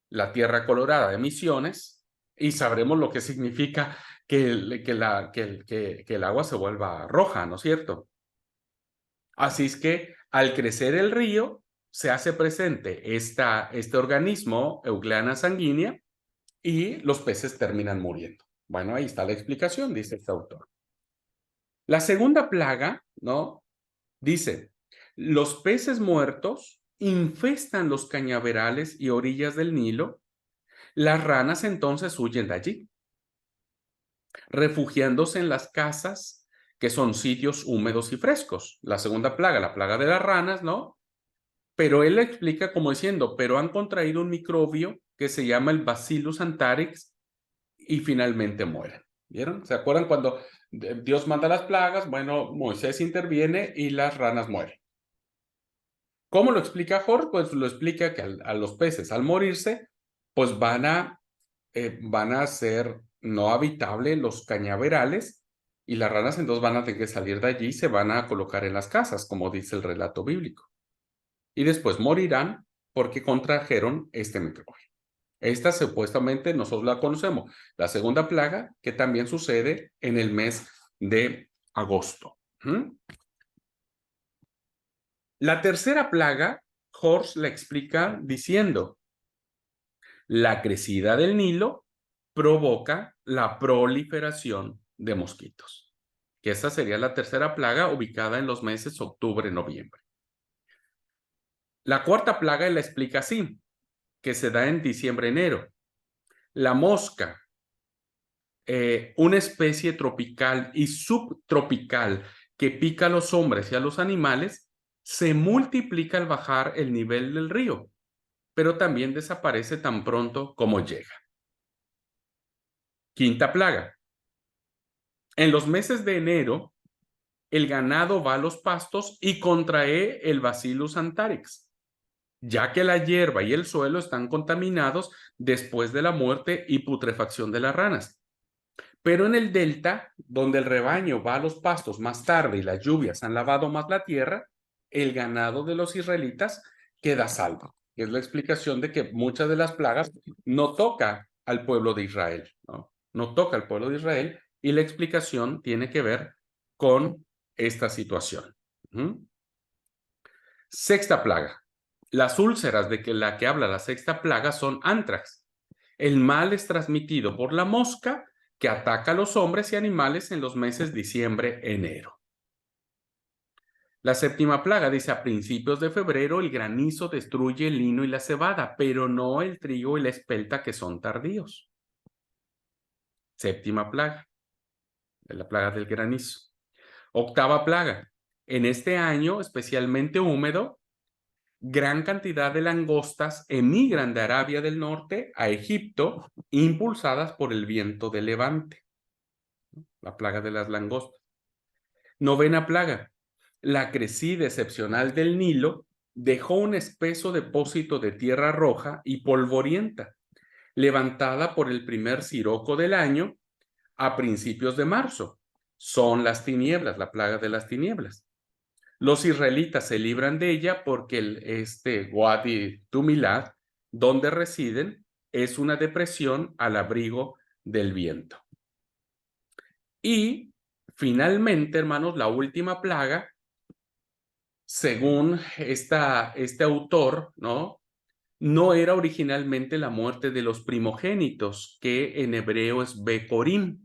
la tierra colorada de Misiones, y sabremos lo que significa que el agua se vuelva roja, ¿no es cierto? Así es que al crecer el río, se hace presente este organismo, Euglena sanguínea, y los peces terminan muriendo. Bueno, ahí está la explicación, dice este autor. La segunda plaga, ¿no? Dice, los peces muertos infestan los cañaverales y orillas del Nilo. Las ranas entonces huyen de allí, refugiándose en las casas, que son sitios húmedos y frescos. La segunda plaga, la plaga de las ranas, ¿no? Pero él la explica como diciendo, pero han contraído un microbio que se llama el Bacillus anthracis y finalmente mueren. ¿Vieron? ¿Se acuerdan cuando Dios manda las plagas? Bueno, Moisés interviene y las ranas mueren. ¿Cómo lo explica Hort? Pues lo explica que a los peces al morirse, pues van a ser no habitables los cañaverales y las ranas entonces van a tener que salir de allí y se van a colocar en las casas, como dice el relato bíblico. Y después morirán porque contrajeron este microbio. Esta supuestamente nosotros la conocemos. La segunda plaga que también sucede en el mes de agosto. La tercera plaga, Hort la explica diciendo, la crecida del Nilo provoca la proliferación de mosquitos. Que esa sería la tercera plaga ubicada en los meses octubre-noviembre. La cuarta plaga la explica así, que se da en diciembre-enero. La mosca, una especie tropical y subtropical que pica a los hombres y a los animales, se multiplica al bajar el nivel del río, pero también desaparece tan pronto como llega. Quinta plaga. En los meses de enero, el ganado va a los pastos y contrae el Bacillus anthracis, ya que la hierba y el suelo están contaminados después de la muerte y putrefacción de las ranas. Pero en el delta, donde el rebaño va a los pastos más tarde y las lluvias han lavado más la tierra, el ganado de los israelitas queda a salvo. Es la explicación de que muchas de las plagas no toca al pueblo de Israel, ¿no? No toca al pueblo de Israel, y la explicación tiene que ver con esta situación. Sexta plaga. Las úlceras de la que habla la sexta plaga son antrax. El mal es transmitido por la mosca que ataca a los hombres y animales en los meses diciembre-enero. La séptima plaga dice: a principios de febrero el granizo destruye el lino y la cebada, pero no el trigo y la espelta, que son tardíos. Séptima plaga, la plaga del granizo. Octava plaga. En este año especialmente húmedo, gran cantidad de langostas emigran de Arabia del Norte a Egipto, impulsadas por el viento de levante. La plaga de las langostas. Novena plaga. La crecida excepcional del Nilo dejó un espeso depósito de tierra roja y polvorienta, levantada por el primer siroco del año a principios de marzo. Son las tinieblas, la plaga de las tinieblas. Los israelitas se libran de ella porque Wadi Tumilat, donde residen, es una depresión al abrigo del viento. Y finalmente, hermanos, la última plaga, según este autor, no era originalmente la muerte de los primogénitos, que en hebreo es Becorim,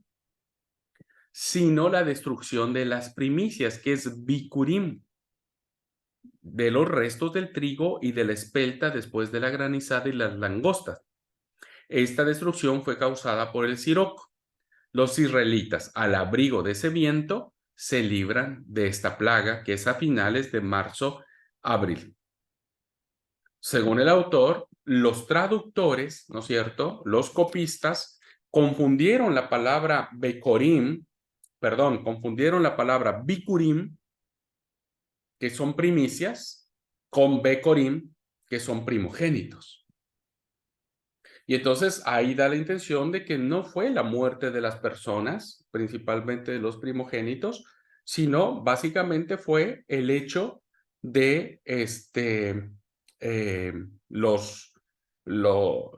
sino la destrucción de las primicias, que es Bikurim, de los restos del trigo y de la espelta después de la granizada y las langostas. Esta destrucción fue causada por el siroco. Los israelitas, al abrigo de ese viento, se libran de esta plaga, que es a finales de marzo-abril. Según el autor, los traductores, ¿no es cierto?, los copistas, confundieron la palabra Becorim, confundieron la palabra Bikurim, que son primicias, con Becorim, que son primogénitos. Y entonces ahí da la intención de que no fue la muerte de las personas, principalmente de los primogénitos, sino básicamente fue el hecho de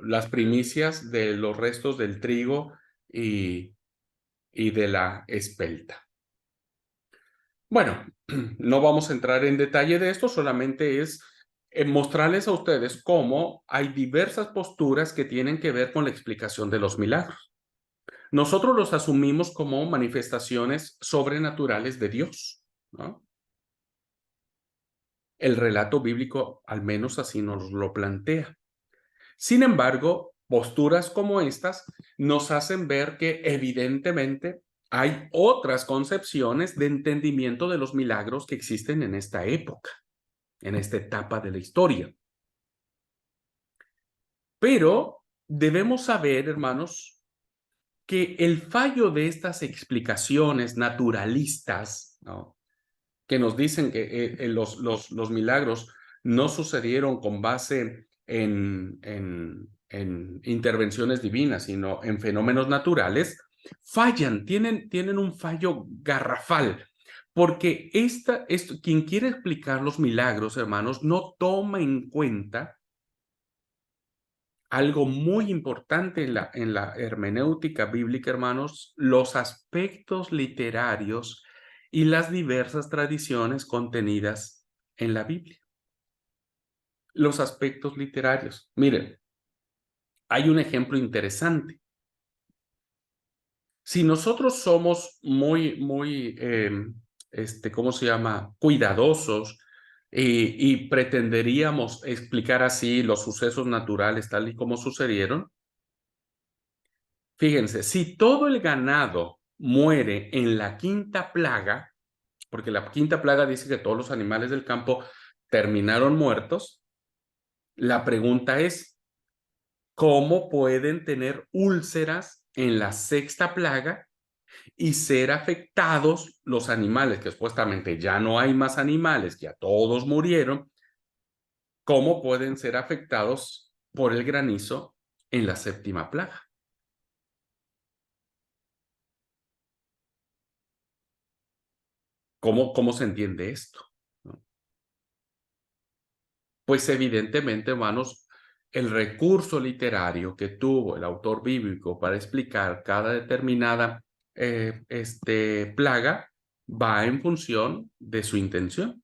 las primicias de los restos del trigo y de la espelta. Bueno, no vamos a entrar en detalle de esto, solamente es mostrarles a ustedes cómo hay diversas posturas que tienen que ver con la explicación de los milagros. Nosotros los asumimos como manifestaciones sobrenaturales de Dios, ¿no? El relato bíblico al menos así nos lo plantea. Sin embargo, posturas como estas nos hacen ver que evidentemente hay otras concepciones de entendimiento de los milagros que existen en esta época, en esta etapa de la historia. Pero debemos saber, hermanos, que el fallo de estas explicaciones naturalistas, ¿no?, que nos dicen que los milagros no sucedieron con base en intervenciones divinas, sino en fenómenos naturales, fallan, tienen un fallo garrafal, porque quien quiere explicar los milagros, hermanos, no toma en cuenta algo muy importante en la hermenéutica bíblica, hermanos: los aspectos literarios y las diversas tradiciones contenidas en la Biblia. Los aspectos literarios. Miren, hay un ejemplo interesante. Si nosotros somos muy, ¿cómo se llama?, cuidadosos, y pretenderíamos explicar así los sucesos naturales tal y como sucedieron, fíjense, si todo el ganado muere en la quinta plaga, porque la quinta plaga dice que todos los animales del campo terminaron muertos, la pregunta es: ¿cómo pueden tener úlceras en la sexta plaga y ser afectados los animales, que supuestamente ya no hay más animales, que ya todos murieron? ¿Cómo pueden ser afectados por el granizo en la séptima plaga? ¿Cómo se entiende esto? ¿No? Pues evidentemente, hermanos, el recurso literario que tuvo el autor bíblico para explicar cada determinada plaga va en función de su intención.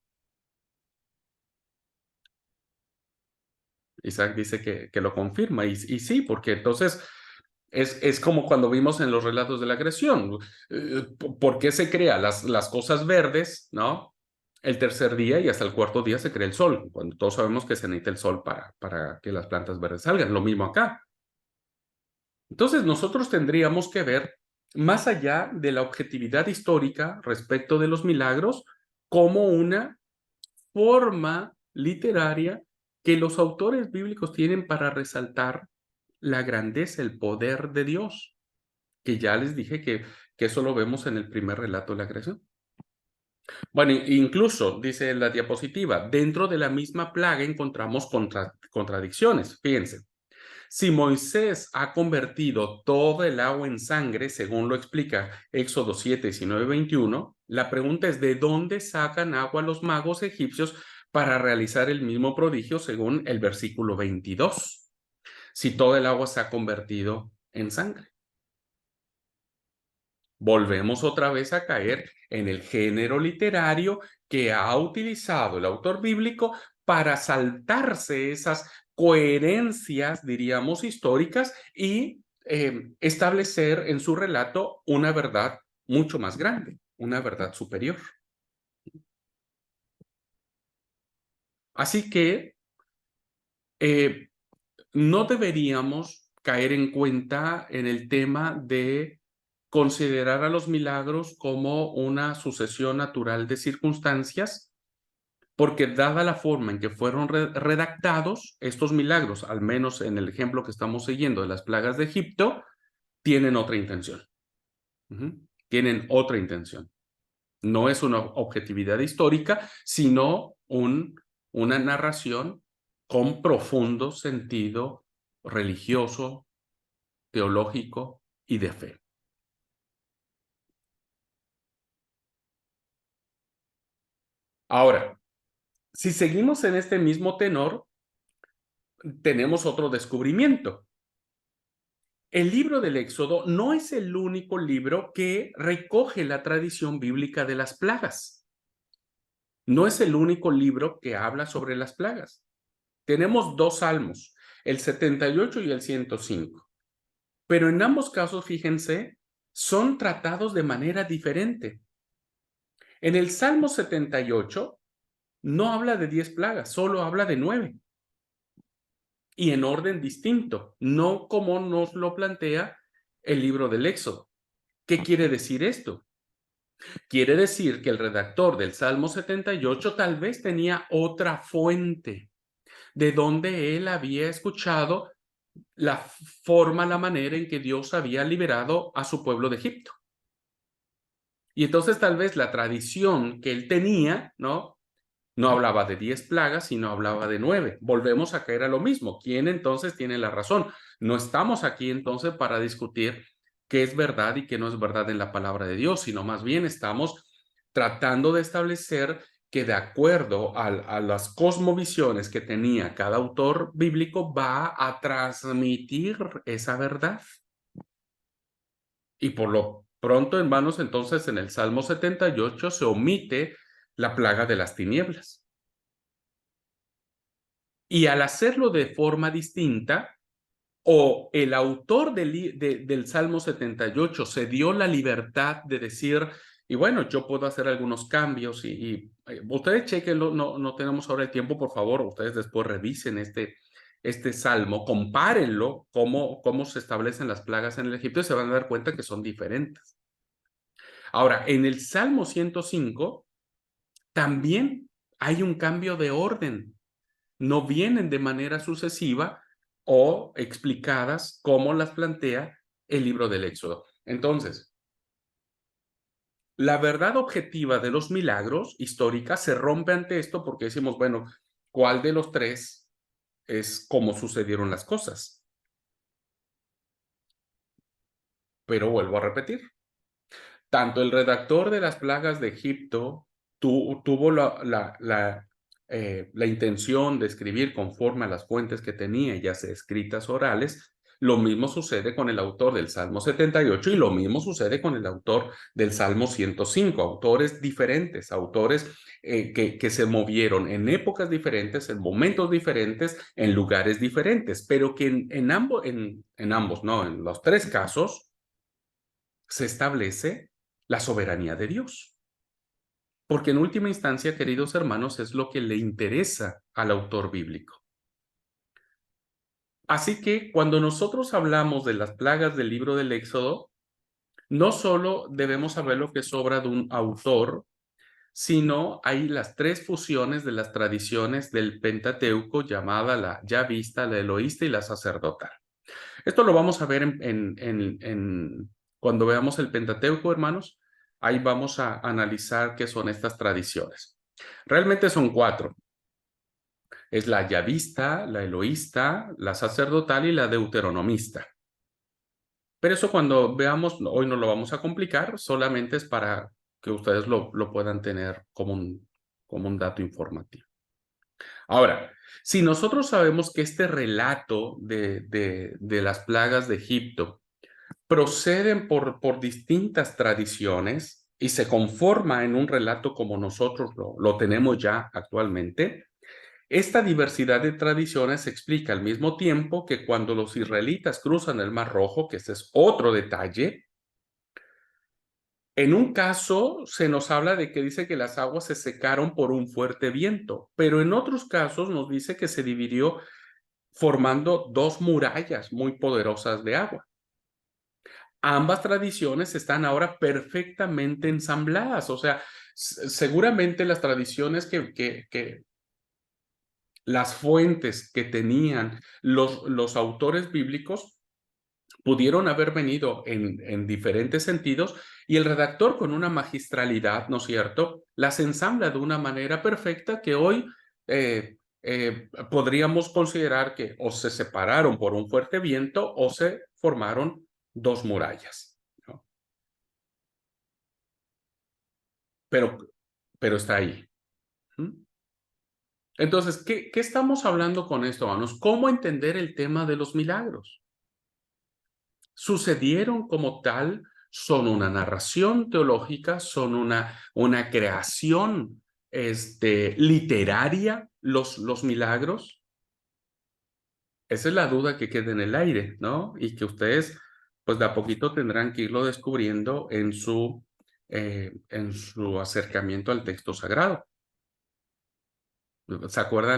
Isaac dice que lo confirma, y sí, porque entonces es como cuando vimos en los relatos de la creación. ¿Por qué se crean las cosas verdes, no? El tercer día y hasta el cuarto día se crea el sol, cuando todos sabemos que se necesita el sol para que las plantas verdes salgan. Lo mismo acá. Entonces nosotros tendríamos que ver, más allá de la objetividad histórica respecto de los milagros, como una forma literaria que los autores bíblicos tienen para resaltar la grandeza, el poder de Dios, que ya les dije que eso lo vemos en el primer relato de la creación. Bueno, incluso, dice la diapositiva, dentro de la misma plaga encontramos contradicciones. Fíjense, si Moisés ha convertido todo el agua en sangre, según lo explica Éxodo 7, 19, 21, la pregunta es, ¿de dónde sacan agua los magos egipcios para realizar el mismo prodigio según el versículo 22? Si todo el agua se ha convertido en sangre. Volvemos otra vez a caer en el género literario que ha utilizado el autor bíblico para saltarse esas coherencias, diríamos, históricas y establecer en su relato una verdad mucho más grande, una verdad superior. Así que no deberíamos caer en cuenta en el tema de considerar a los milagros como una sucesión natural de circunstancias, porque dada la forma en que fueron redactados, estos milagros, al menos en el ejemplo que estamos siguiendo de las plagas de Egipto, tienen otra intención. Tienen otra intención. No es una objetividad histórica, sino una narración con profundo sentido religioso, teológico y de fe. Ahora, si seguimos en este mismo tenor, tenemos otro descubrimiento. El libro del Éxodo no es el único libro que recoge la tradición bíblica de las plagas. No es el único libro que habla sobre las plagas. Tenemos dos salmos, el 78 y el 105. Pero en ambos casos, fíjense, son tratados de manera diferente. En el Salmo 78 no habla de 10 plagas, solo habla de 9. Y en orden distinto, no como nos lo plantea el libro del Éxodo. ¿Qué quiere decir esto? Quiere decir que el redactor del Salmo 78 tal vez tenía otra fuente de donde él había escuchado la forma, la manera en que Dios había liberado a su pueblo de Egipto. Y entonces tal vez la tradición que él tenía, ¿no? No hablaba de 10 plagas, sino hablaba de 9. Volvemos a caer a lo mismo. ¿Quién entonces tiene la razón? No estamos aquí entonces para discutir qué es verdad y qué no es verdad en la palabra de Dios, sino más bien estamos tratando de establecer que de acuerdo a las cosmovisiones que tenía cada autor bíblico va a transmitir esa verdad. Y por lo pronto, hermanos, entonces en el Salmo 78 se omite la plaga de las tinieblas. Y al hacerlo de forma distinta, o el autor del Salmo 78 se dio la libertad de decir, y bueno, yo puedo hacer algunos cambios y ustedes chequenlo, no tenemos ahora el tiempo, por favor, ustedes después revisen este salmo, compárenlo, cómo se establecen las plagas en el Egipto y se van a dar cuenta que son diferentes. Ahora, en el Salmo 105 también hay un cambio de orden. No vienen de manera sucesiva o explicadas como las plantea el libro del Éxodo. Entonces, la verdad objetiva de los milagros históricas se rompe ante esto porque decimos, bueno, ¿cuál de los tres es cómo sucedieron las cosas? Pero vuelvo a repetir, tanto el redactor de las plagas de Egipto tuvo la intención de escribir conforme a las fuentes que tenía, ya sea escritas orales. Lo mismo sucede con el autor del Salmo 78 y lo mismo sucede con el autor del Salmo 105, autores diferentes, autores que se movieron en épocas diferentes, en momentos diferentes, en lugares diferentes, pero que en ambos, no, en los tres casos, se establece la soberanía de Dios. Porque en última instancia, queridos hermanos, es lo que le interesa al autor bíblico. Así que cuando nosotros hablamos de las plagas del libro del Éxodo, no solo debemos saber lo que es obra de un autor, sino hay las tres fusiones de las tradiciones del Pentateuco, llamada la yavista, la eloísta y la sacerdotal. Esto lo vamos a ver cuando veamos el Pentateuco, hermanos. Ahí vamos a analizar qué son estas tradiciones. Realmente son cuatro. Es la yavista, la eloísta, la sacerdotal y la deuteronomista. Pero eso cuando veamos, hoy no lo vamos a complicar, solamente es para que ustedes lo puedan tener como un dato informativo. Ahora, si nosotros sabemos que este relato de las plagas de Egipto proceden por distintas tradiciones y se conforma en un relato como nosotros lo tenemos ya actualmente, esta diversidad de tradiciones se explica al mismo tiempo que cuando los israelitas cruzan el Mar Rojo, que ese es otro detalle, en un caso se nos habla de que dice que las aguas se secaron por un fuerte viento, pero en otros casos nos dice que se dividió formando dos murallas muy poderosas de agua. Ambas tradiciones están ahora perfectamente ensambladas, o sea, seguramente las tradiciones que las fuentes que tenían los autores bíblicos pudieron haber venido en diferentes sentidos y el redactor con una magistralidad, ¿no es cierto?, las ensambla de una manera perfecta que hoy podríamos considerar que o se separaron por un fuerte viento o se formaron dos murallas, ¿no? Pero está ahí. ¿Mm? Entonces, ¿qué estamos hablando con esto, hermanos? ¿Cómo entender el tema de los milagros? ¿Sucedieron como tal? ¿Son una narración teológica? ¿Son una creación literaria los milagros? Esa es la duda que queda en el aire, ¿no? Y que ustedes, pues de a poquito tendrán que irlo descubriendo en su acercamiento al texto sagrado. ¿Se acuerda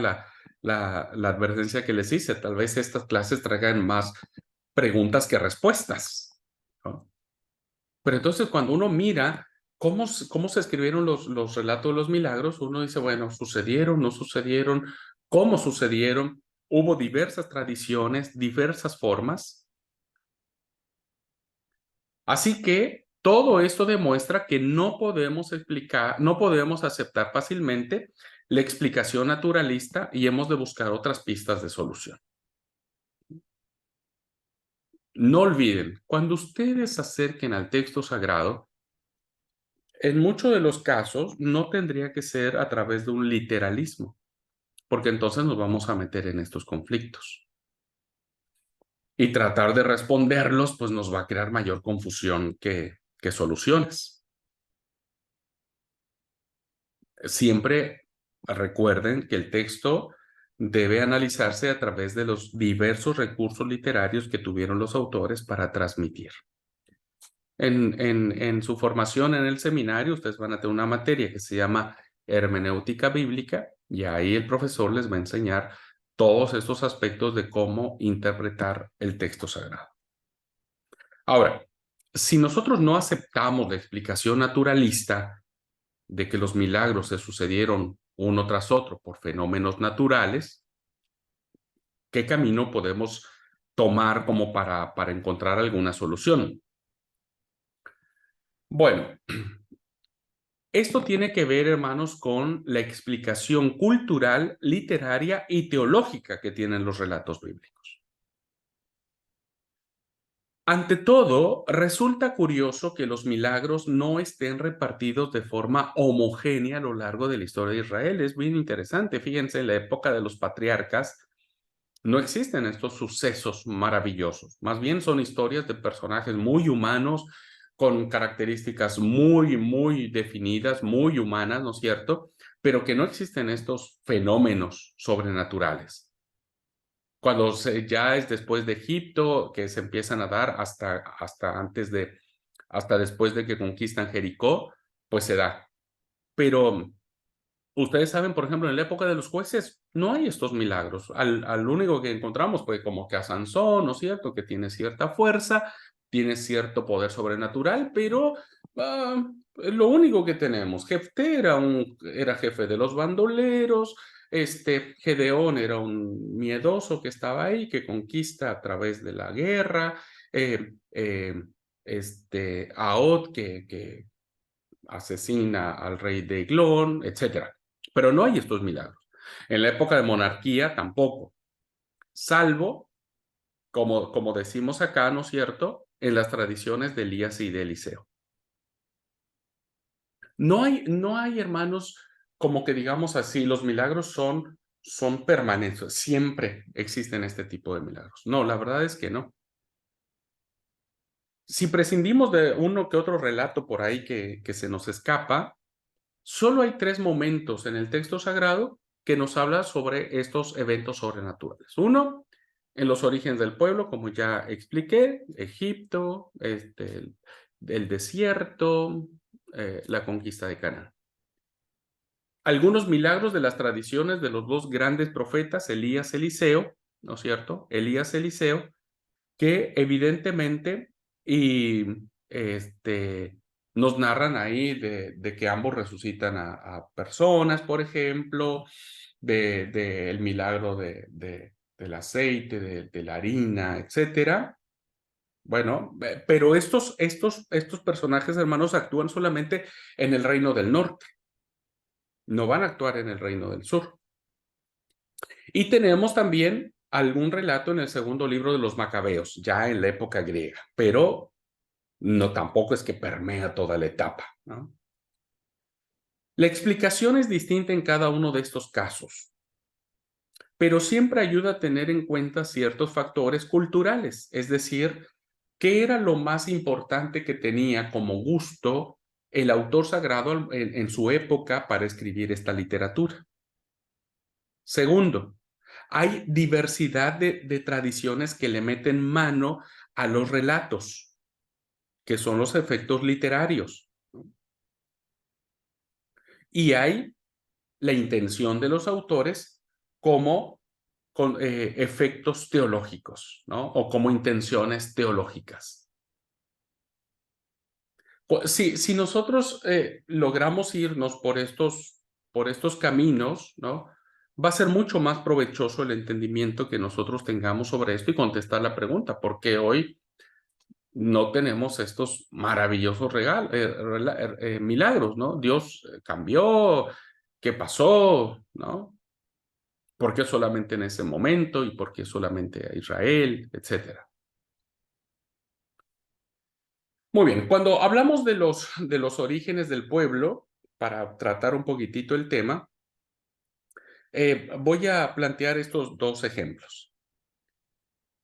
la advertencia que les hice? Tal vez estas clases traigan más preguntas que respuestas, ¿no? Pero entonces cuando uno mira cómo se escribieron los relatos de los milagros, uno dice, bueno, sucedieron, no sucedieron, cómo sucedieron, hubo diversas tradiciones, diversas formas. Así que todo esto demuestra que no podemos explicar, no podemos aceptar fácilmente la explicación naturalista y hemos de buscar otras pistas de solución. No olviden, cuando ustedes se acerquen al texto sagrado, en muchos de los casos no tendría que ser a través de un literalismo, porque entonces nos vamos a meter en estos conflictos. Y tratar de responderlos, pues nos va a crear mayor confusión que soluciones. Siempre recuerden que el texto debe analizarse a través de los diversos recursos literarios que tuvieron los autores para transmitir. En su formación en el seminario, ustedes van a tener una materia que se llama hermenéutica bíblica y ahí el profesor les va a enseñar todos estos aspectos de cómo interpretar el texto sagrado. Ahora, si nosotros no aceptamos la explicación naturalista de que los milagros se sucedieron uno tras otro por fenómenos naturales, ¿qué camino podemos tomar como para encontrar alguna solución? Bueno, esto tiene que ver, hermanos, con la explicación cultural, literaria y teológica que tienen los relatos bíblicos. Ante todo, resulta curioso que los milagros no estén repartidos de forma homogénea a lo largo de la historia de Israel. Es bien interesante. Fíjense, en la época de los patriarcas no existen estos sucesos maravillosos. Más bien son historias de personajes muy humanos, con características muy definidas, muy humanas, ¿no es cierto? Pero que no existen estos fenómenos sobrenaturales. Cuando ya es después de Egipto, que se empiezan a dar hasta después de que conquistan Jericó, pues se da. Pero ustedes saben, por ejemplo, en la época de los jueces no hay estos milagros. Al único que encontramos, pues como que a Sansón, ¿no es cierto? Que tiene cierta fuerza, tiene cierto poder sobrenatural, pero es lo único que tenemos. Jefté era jefe de los bandoleros, Gedeón era un miedoso que estaba ahí, que conquista a través de la guerra, Ahod, que asesina al rey de Eglón, etcétera. Pero no hay estos milagros. En la época de monarquía tampoco, salvo, como decimos acá, ¿no es cierto?, en las tradiciones de Elías y de Eliseo. No hay, hermanos, como que digamos así, los milagros son permanentes, siempre existen este tipo de milagros. No, la verdad es que no. Si prescindimos de uno que otro relato por ahí que se nos escapa, solo hay 3 momentos en el texto sagrado que nos habla sobre estos eventos sobrenaturales. Uno, en los orígenes del pueblo, como ya expliqué, Egipto, el desierto, la conquista de Canaán. Algunos milagros de las tradiciones de los 2 grandes profetas, Elías, Eliseo, ¿no es cierto? Elías, Eliseo, que evidentemente y nos narran ahí de que ambos resucitan a personas, por ejemplo, el milagro del aceite, de la harina, etcétera. Bueno, pero estos personajes, hermanos, actúan solamente en el reino del norte, no van a actuar en el reino del sur. Y tenemos también algún relato en el segundo libro de los Macabeos, ya en la época griega, pero no tampoco es que permea toda la etapa, ¿no? La explicación es distinta en cada uno de estos casos, pero siempre ayuda a tener en cuenta ciertos factores culturales, es decir, qué era lo más importante que tenía como gusto el autor sagrado en su época para escribir esta literatura. Segundo, hay diversidad de tradiciones que le meten mano a los relatos, que son los efectos literarios. Y hay la intención de los autores como con efectos teológicos, ¿no? O como intenciones teológicas. Si nosotros logramos irnos por estos caminos, ¿no? Va a ser mucho más provechoso el entendimiento que nosotros tengamos sobre esto y contestar la pregunta, ¿por qué hoy no tenemos estos maravillosos milagros, ¿no? Dios cambió, ¿qué pasó? ¿No? ¿Por qué solamente en ese momento y por qué solamente a Israel, etcétera? Muy bien, cuando hablamos de los orígenes del pueblo, para tratar un poquitito el tema, voy a plantear estos 2 ejemplos.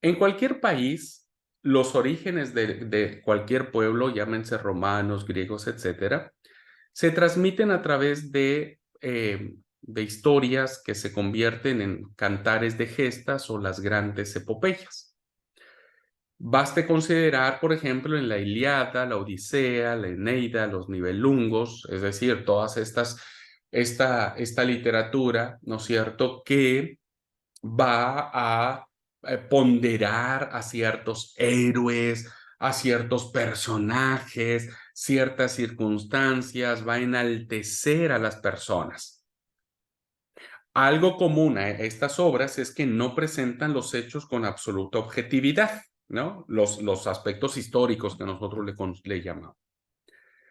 En cualquier país, los orígenes de cualquier pueblo, llámense romanos, griegos, etcétera, se transmiten a través de historias que se convierten en cantares de gestas o las grandes epopeyas. Baste considerar, por ejemplo, en la Ilíada, la Odisea, la Eneida, los Nibelungos, es decir, esta literatura, ¿no es cierto?, que va a ponderar a ciertos héroes, a ciertos personajes, ciertas circunstancias, va a enaltecer a las personas. Algo común a estas obras es que no presentan los hechos con absoluta objetividad, ¿no? Los aspectos históricos que nosotros le llamamos,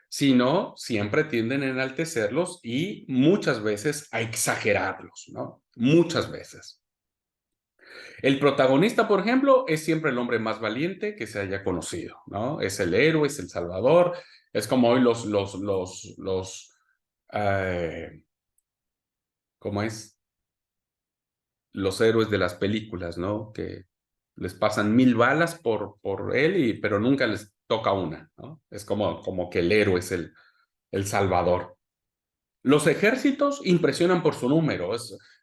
sino siempre tienden a enaltecerlos y muchas veces a exagerarlos, ¿no? Muchas veces. El protagonista, por ejemplo, es siempre el hombre más valiente que se haya conocido, ¿no? Es el héroe, es el salvador, es como hoy ¿cómo es? Los héroes de las películas, ¿no? Que les pasan 1000 balas por él, pero nunca les toca una, ¿no? Es como que el héroe es el salvador. Los ejércitos impresionan por su número,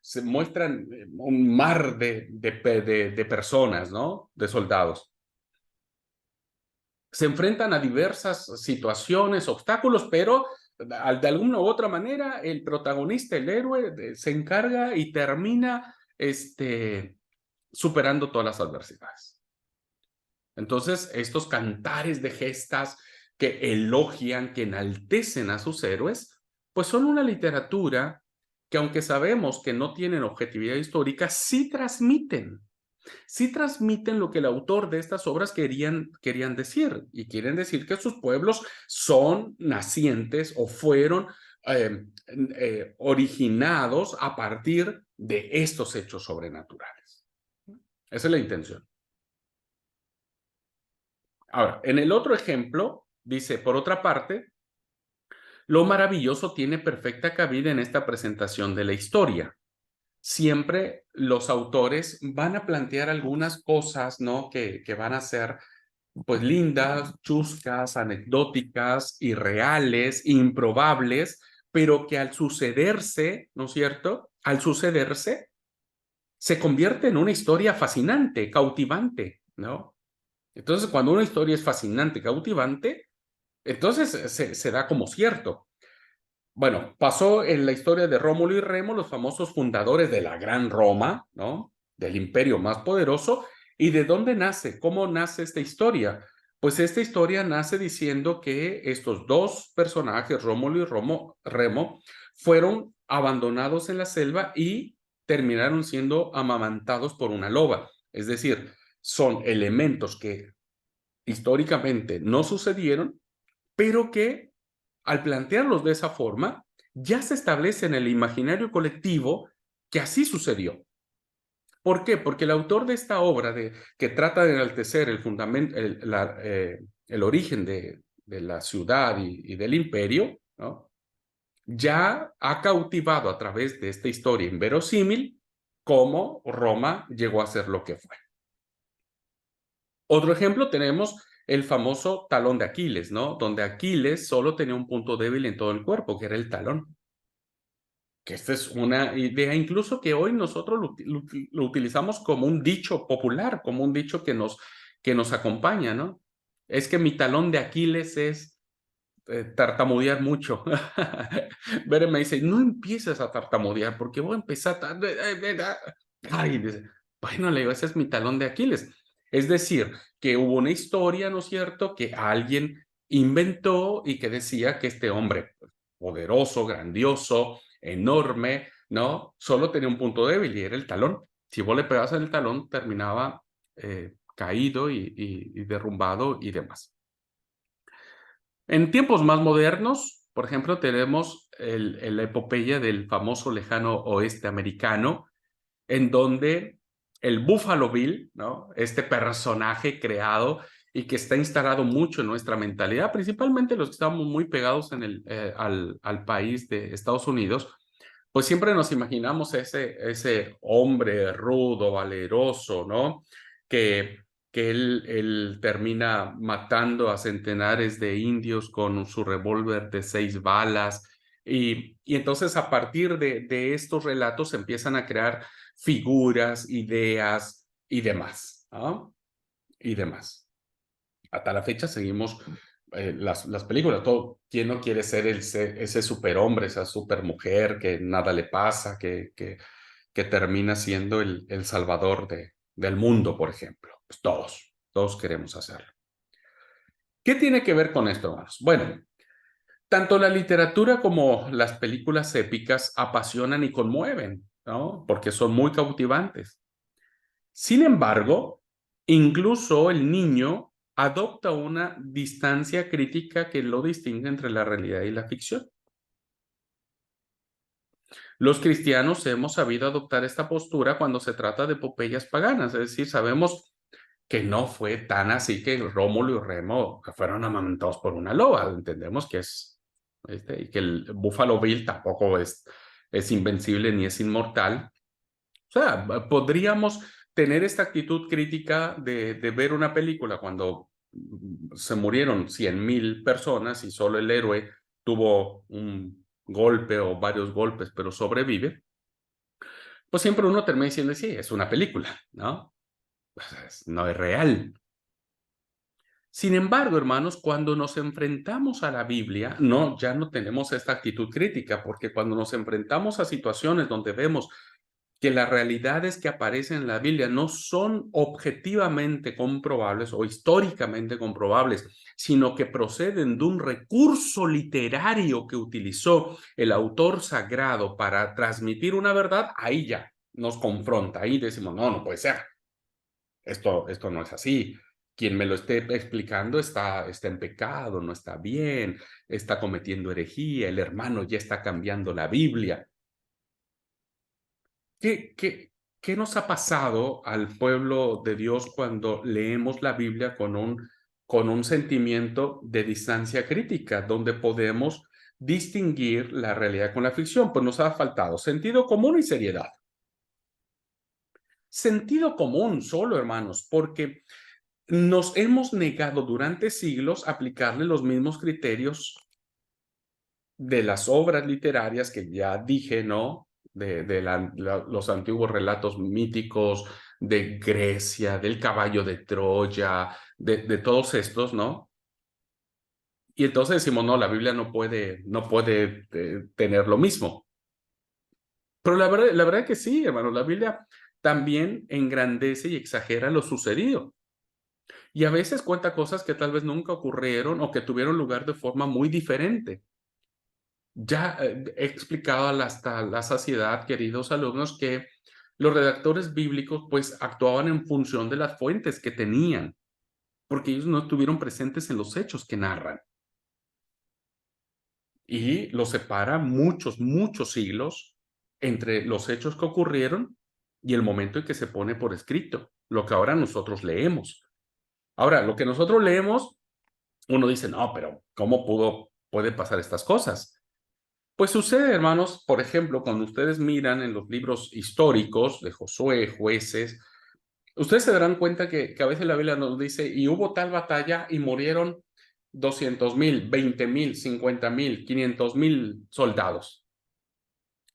se muestran un mar de personas, ¿no? De soldados. Se enfrentan a diversas situaciones, obstáculos, pero de alguna u otra manera el protagonista, el héroe, se encarga y termina superando todas las adversidades. Entonces, estos cantares de gestas que elogian, que enaltecen a sus héroes, pues son una literatura que, aunque sabemos que no tienen objetividad histórica, sí transmiten lo que el autor de estas obras querían decir, y quieren decir que sus pueblos son nacientes o fueron originados a partir de estos hechos sobrenaturales. Esa es la intención. Ahora, en el otro ejemplo, dice, por otra parte, lo maravilloso tiene perfecta cabida en esta presentación de la historia. Siempre los autores van a plantear algunas cosas, ¿no? Que van a ser, pues, lindas, chuscas, anecdóticas, irreales, improbables, pero que al sucederse, ¿no es cierto? Al sucederse, se convierte en una historia fascinante, cautivante, ¿no? Entonces, cuando una historia es fascinante, cautivante, entonces se da como cierto. Bueno, pasó en la historia de Rómulo y Remo, los famosos fundadores de la Gran Roma, ¿no? Del imperio más poderoso. ¿Y de dónde nace? ¿Cómo nace esta historia? Pues esta historia nace diciendo que estos dos personajes, Rómulo y Remo, fueron abandonados en la selva y terminaron siendo amamantados por una loba. Es decir, son elementos que históricamente no sucedieron, pero que al plantearlos de esa forma, ya se establece en el imaginario colectivo que así sucedió. ¿Por qué? Porque el autor de esta obra, que trata de enaltecer el origen de la ciudad y del imperio, ¿no? Ya ha cautivado a través de esta historia inverosímil cómo Roma llegó a ser lo que fue. Otro ejemplo tenemos el famoso talón de Aquiles, ¿no? Donde Aquiles solo tenía un punto débil en todo el cuerpo, que era el talón. Que esta es una idea incluso que hoy nosotros lo utilizamos como un dicho popular, como un dicho que nos acompaña, ¿no? Es que mi talón de Aquiles es tartamudear mucho. Bere me dice, no empieces a tartamudear porque voy a empezar Ay, dice, bueno, le digo, ese es mi talón de Aquiles. Es decir, que hubo una historia, ¿no es cierto?, que alguien inventó y que decía que este hombre poderoso, grandioso, enorme, ¿no? Solo tenía un punto débil y era el talón. Si vos le pegabas en el talón, terminaba caído y derrumbado y demás. En tiempos más modernos, por ejemplo, tenemos la epopeya del famoso lejano oeste americano, en donde el Buffalo Bill, ¿no? Este personaje creado y que está instalado mucho en nuestra mentalidad, principalmente los que estamos muy pegados al país de Estados Unidos, pues siempre nos imaginamos ese hombre rudo, valeroso, ¿no? Que, que él termina matando a centenares de indios con su revólver de 6 balas. Y entonces a partir de estos relatos se empiezan a crear figuras, ideas y demás, ¿no? Y demás. Hasta la fecha seguimos las películas. ¿Quién no quiere ser ese superhombre, esa supermujer que nada le pasa, que termina siendo el salvador del mundo, por ejemplo? Pues todos queremos hacerlo. ¿Qué tiene que ver con esto, hermanos? Bueno, tanto la literatura como las películas épicas apasionan y conmueven, ¿no? Porque son muy cautivantes. Sin embargo, incluso el niño adopta una distancia crítica que lo distingue entre la realidad y la ficción. Los cristianos hemos sabido adoptar esta postura cuando se trata de epopeyas paganas, es decir, sabemos que no fue tan así que Rómulo y Remo fueron amamantados por una loba. Entendemos que y que el Buffalo Bill tampoco es invencible ni es inmortal. O sea, podríamos tener esta actitud crítica de ver una película cuando se murieron 100,000 personas y solo el héroe tuvo un golpe o varios golpes, pero sobrevive. Pues siempre uno termina diciendo, sí, es una película, ¿no? Pues no es real. Sin embargo, hermanos, cuando nos enfrentamos a la Biblia, no, ya no tenemos esta actitud crítica, porque cuando nos enfrentamos a situaciones donde vemos que las realidades que aparecen en la Biblia no son objetivamente comprobables o históricamente comprobables, sino que proceden de un recurso literario que utilizó el autor sagrado para transmitir una verdad, ahí ya nos confronta, ahí decimos, no, no puede ser, esto no es así. Quien me lo esté explicando está en pecado, no está bien, está cometiendo herejía, el hermano ya está cambiando la Biblia. ¿Qué nos ha pasado al pueblo de Dios cuando leemos la Biblia con un sentimiento de distancia crítica, donde podemos distinguir la realidad con la ficción? Pues nos ha faltado sentido común y seriedad. Sentido común solo, hermanos, porque nos hemos negado durante siglos a aplicarle los mismos criterios de las obras literarias que ya dije, ¿no? Los antiguos relatos míticos de Grecia, del caballo de Troya, de todos estos, ¿no? Y entonces decimos, no, la Biblia no puede tener lo mismo. Pero la verdad que sí, hermano, la Biblia también engrandece y exagera lo sucedido. Y a veces cuenta cosas que tal vez nunca ocurrieron o que tuvieron lugar de forma muy diferente. Ya he explicado hasta la saciedad, queridos alumnos, que los redactores bíblicos pues actuaban en función de las fuentes que tenían, porque ellos no estuvieron presentes en los hechos que narran. Y los separa muchos siglos entre los hechos que ocurrieron y el momento en que se pone por escrito, lo que ahora nosotros leemos. Ahora, lo que nosotros leemos, uno dice, no, pero ¿cómo pueden pasar estas cosas? Pues sucede, hermanos, por ejemplo, cuando ustedes miran en los libros históricos de Josué, Jueces, ustedes se darán cuenta que a veces la Biblia nos dice, y hubo tal batalla y murieron 200,000, 20,000, 50,000, 500,000 soldados.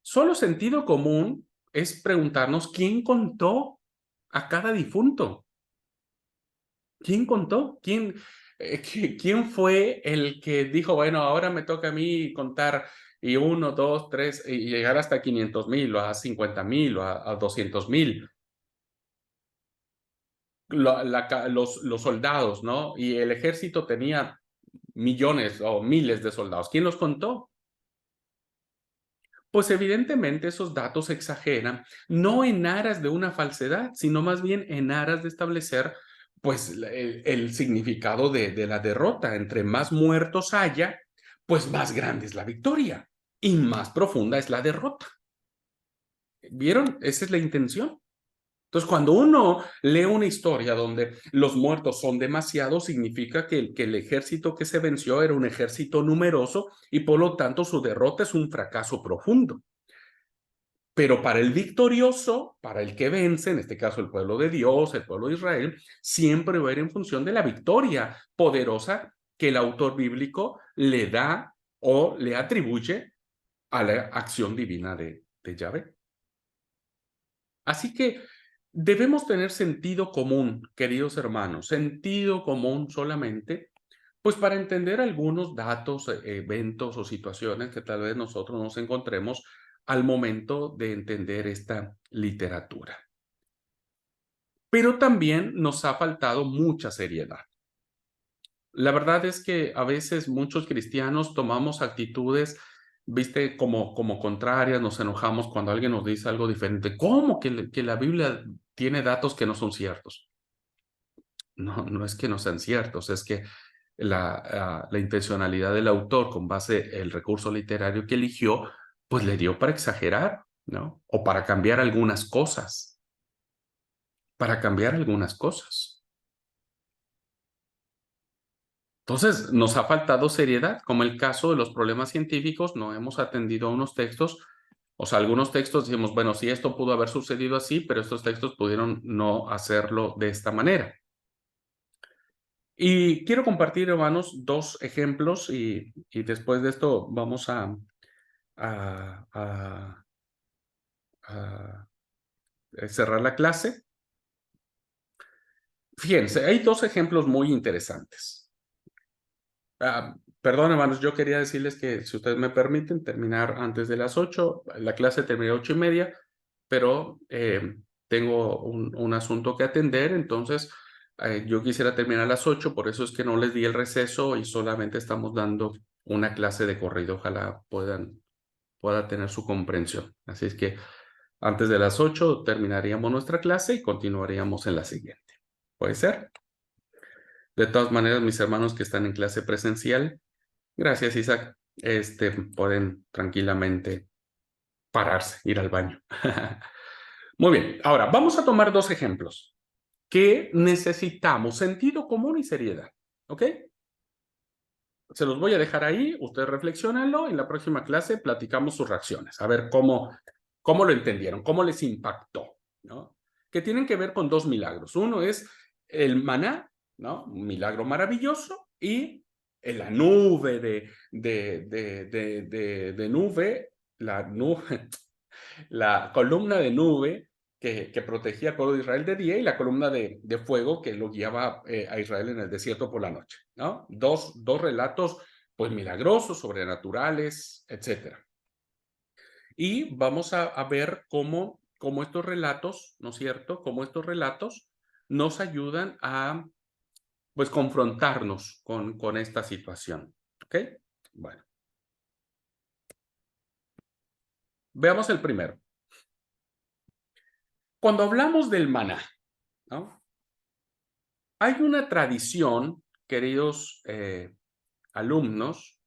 Solo sentido común es preguntarnos quién contó a cada difunto. ¿Quién contó? ¿Quién fue el que dijo, bueno, ahora me toca a mí contar y 1, 2, 3 y llegar hasta 500,000 o a 50,000 o a 200,000? Los soldados, ¿no? Y el ejército tenía millones o miles de soldados. ¿Quién los contó? Pues evidentemente esos datos exageran, no en aras de una falsedad, sino más bien en aras de establecer pues el significado de la derrota. Entre más muertos haya, pues más grande es la victoria y más profunda es la derrota. ¿Vieron? Esa es la intención. Entonces, cuando uno lee una historia donde los muertos son demasiados, significa que el ejército que se venció era un ejército numeroso y por lo tanto su derrota es un fracaso profundo. Pero para el victorioso, para el que vence, en este caso el pueblo de Dios, el pueblo de Israel, siempre va a ir en función de la victoria poderosa que el autor bíblico le da o le atribuye a la acción divina de Yahvé. Así que debemos tener sentido común, queridos hermanos, sentido común solamente, pues para entender algunos datos, eventos o situaciones que tal vez nosotros nos encontremos al momento de entender esta literatura. Pero también nos ha faltado mucha seriedad. La verdad es que a veces muchos cristianos tomamos actitudes, viste, como contrarias, nos enojamos cuando alguien nos dice algo diferente. ¿Cómo que la Biblia tiene datos que no son ciertos? No, no es que no sean ciertos, es que la intencionalidad del autor con base en el recurso literario que eligió Pues le dio para exagerar, ¿no? O para cambiar algunas cosas, para cambiar algunas cosas. Entonces, nos ha faltado seriedad, como el caso de los problemas científicos, no hemos atendido a unos textos, o sea, algunos textos decimos, bueno, sí, esto pudo haber sucedido así, pero estos textos pudieron no hacerlo de esta manera. Y quiero compartir, hermanos, dos ejemplos y después de esto vamos a, a- a cerrar la clase. Fíjense, hay dos ejemplos muy interesantes. Perdón, hermanos, yo quería decirles que si ustedes me permiten terminar antes de las 8, la clase termina a 8:30, pero tengo un asunto que atender, entonces yo quisiera terminar a las 8, por eso es que no les di el receso y solamente estamos dando una clase de corrido. Ojalá pueda tener su comprensión. Así es que antes de las 8 terminaríamos nuestra clase y continuaríamos en la siguiente. ¿Puede ser? De todas maneras, mis hermanos que están en clase presencial, gracias, Isaac, pueden tranquilamente pararse, ir al baño. Muy bien, ahora vamos a tomar dos ejemplos que necesitamos sentido común y seriedad, ¿ok? Se los voy a dejar ahí, ustedes reflexionenlo, en la próxima clase platicamos sus reacciones, a ver cómo lo entendieron, cómo les impactó, ¿no? Que tienen que ver con dos milagros. Uno es el maná, ¿no? Un milagro maravilloso, y en la nube de nube, la columna de nube que protegía al pueblo de Israel de día y la columna de fuego que lo guiaba a Israel en el desierto por la noche, ¿no? Dos relatos, pues, milagrosos, sobrenaturales, etcétera. Y vamos a ver cómo estos relatos, ¿no es cierto? Cómo estos relatos nos ayudan a, pues, confrontarnos con esta situación, ¿ok? Bueno, veamos el primero. Cuando hablamos del maná, ¿no? Hay una tradición, queridos alumnos,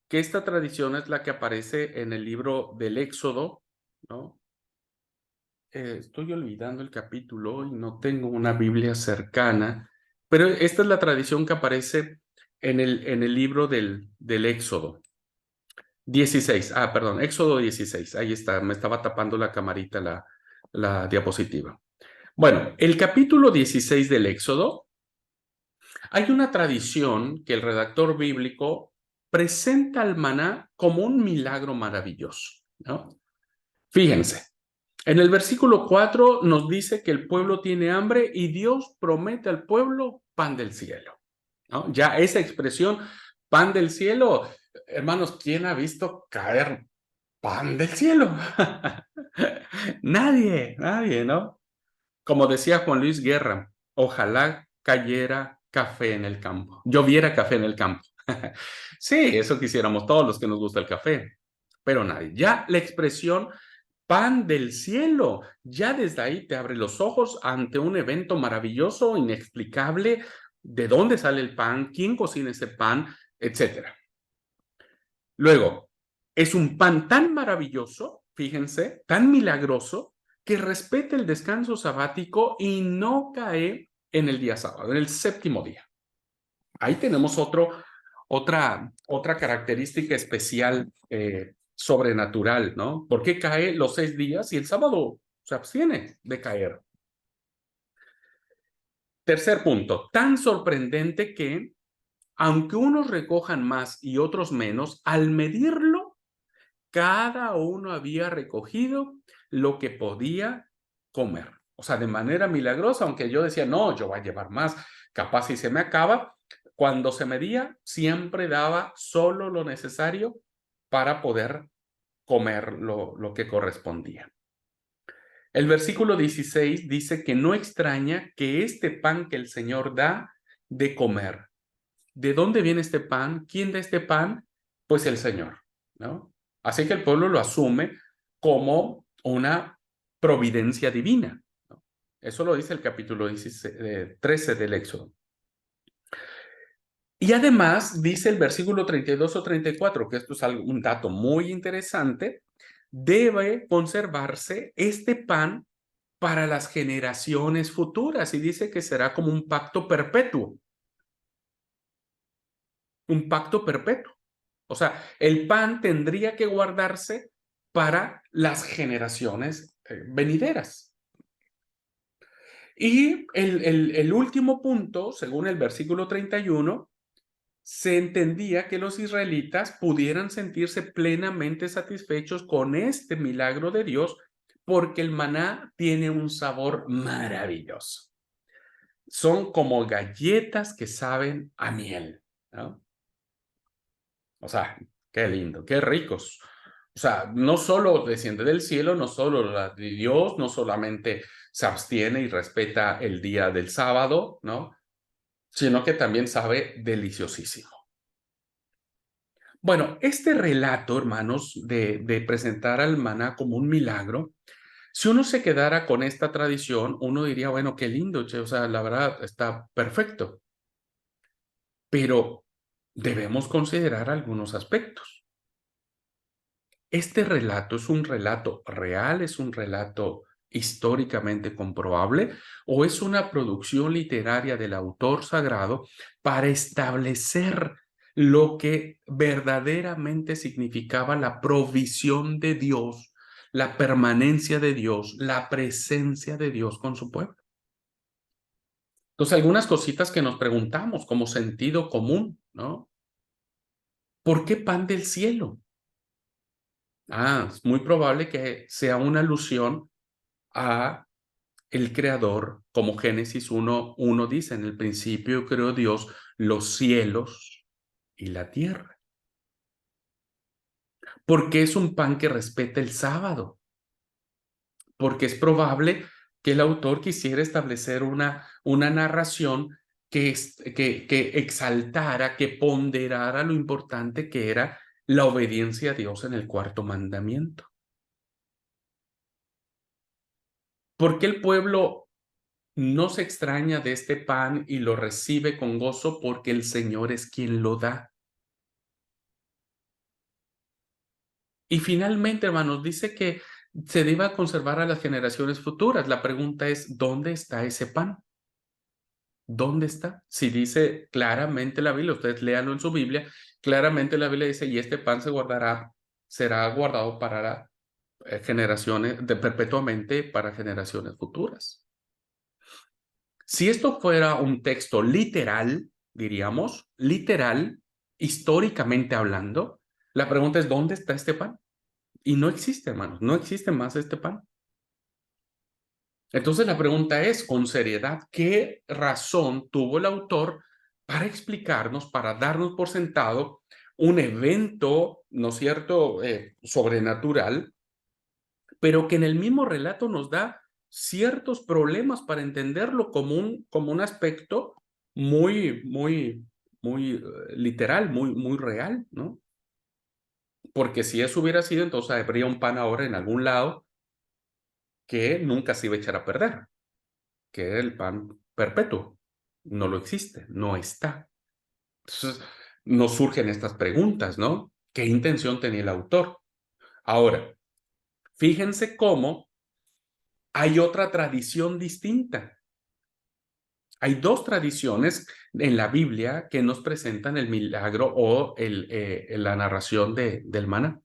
que esta tradición es la que aparece en el libro del Éxodo, ¿no? Estoy olvidando el capítulo y no tengo una Biblia cercana, pero esta es la tradición que aparece en el libro del Éxodo 16. Perdón, Éxodo 16. Ahí está, me estaba tapando la camarita la diapositiva. Bueno, el capítulo 16 del Éxodo. Hay una tradición que el redactor bíblico presenta al maná como un milagro maravilloso, ¿no? Fíjense, en el versículo 4 nos dice que el pueblo tiene hambre y Dios promete al pueblo pan del cielo, ¿no? Ya esa expresión, pan del cielo, hermanos, ¿quién ha visto caer pan del cielo? Nadie, ¿no? Como decía Juan Luis Guerra, ojalá cayera café en el campo, lloviera café en el campo. Sí, eso quisiéramos todos los que nos gusta el café, pero nadie. Ya la expresión pan del cielo, ya desde ahí te abre los ojos ante un evento maravilloso, inexplicable, de dónde sale el pan, quién cocina ese pan, etcétera. Luego, es un pan tan maravilloso, fíjense, tan milagroso, que respeta el descanso sabático y no cae en el día sábado, en el séptimo día. Ahí tenemos otra característica especial sobrenatural, ¿no? ¿Por qué cae los 6 días y el sábado se abstiene de caer? Tercer punto, tan sorprendente que, aunque unos recojan más y otros menos, al medirlo, cada uno había recogido lo que podía comer. O sea, de manera milagrosa, aunque yo decía, no, yo voy a llevar más, capaz si se me acaba, cuando se medía, siempre daba solo lo necesario para poder comer lo que correspondía. El versículo 16 dice que no extraña que este pan que el Señor da de comer. ¿De dónde viene este pan? ¿Quién da este pan? Pues el Señor, ¿no? Así que el pueblo lo asume como una providencia divina, ¿no? Eso lo dice el capítulo 13 del Éxodo. Y además dice el versículo 32 o 34, que esto es un dato muy interesante, debe conservarse este pan para las generaciones futuras y dice que será como un pacto perpetuo. Un pacto perpetuo. O sea, el pan tendría que guardarse para las generaciones venideras. Y el último punto, según el versículo 31, se entendía que los israelitas pudieran sentirse plenamente satisfechos con este milagro de Dios porque el maná tiene un sabor maravilloso. Son como galletas que saben a miel, ¿no? O sea, qué lindo, qué ricos. O sea, no solo desciende del cielo, no solo la de Dios, no solamente se abstiene y respeta el día del sábado, ¿no? Sino que también sabe deliciosísimo. Bueno, este relato, hermanos, de presentar al maná como un milagro, si uno se quedara con esta tradición, uno diría, bueno, qué lindo, che, o sea, la verdad está perfecto. Pero debemos considerar algunos aspectos. Este relato es un relato real, es un relato históricamente comprobable o es una producción literaria del autor sagrado para establecer lo que verdaderamente significaba la provisión de Dios, la permanencia de Dios, la presencia de Dios con su pueblo. Entonces, algunas cositas que nos preguntamos como sentido común, ¿no? ¿Por qué pan del cielo? Es muy probable que sea una alusión a el creador, como Génesis 1:1 dice, en el principio creó Dios los cielos y la tierra. Porque es un pan que respeta el sábado, porque es probable que el autor quisiera establecer una narración que exaltara, que ponderara lo importante que era la obediencia a Dios en el cuarto mandamiento. ¿Por qué el pueblo no se extraña de este pan y lo recibe con gozo? Porque el Señor es quien lo da. Y finalmente, hermanos, dice que se deba conservar a las generaciones futuras. La pregunta es, ¿dónde está ese pan? ¿Dónde está? Si dice claramente la Biblia, ustedes léanlo en su Biblia, claramente la Biblia dice, y este pan se guardará, será guardado para generaciones, perpetuamente para generaciones futuras. Si esto fuera un texto literal, diríamos, literal, históricamente hablando, la pregunta es, ¿dónde está este pan? Y no existe, hermanos, no existe más este pan. Entonces la pregunta es, con seriedad, ¿qué razón tuvo el autor para explicarnos, para darnos por sentado un evento, ¿no es cierto?, sobrenatural, pero que en el mismo relato nos da ciertos problemas para entenderlo como un aspecto muy literal, muy real, ¿no? Porque si eso hubiera sido, entonces habría un pan ahora en algún lado que nunca se iba a echar a perder, que era el pan perpetuo. No lo existe, no está. Entonces, nos surgen estas preguntas, ¿no? ¿Qué intención tenía el autor? Ahora, fíjense cómo hay otra tradición distinta. Hay dos tradiciones en la Biblia que nos presentan el milagro o la narración del maná.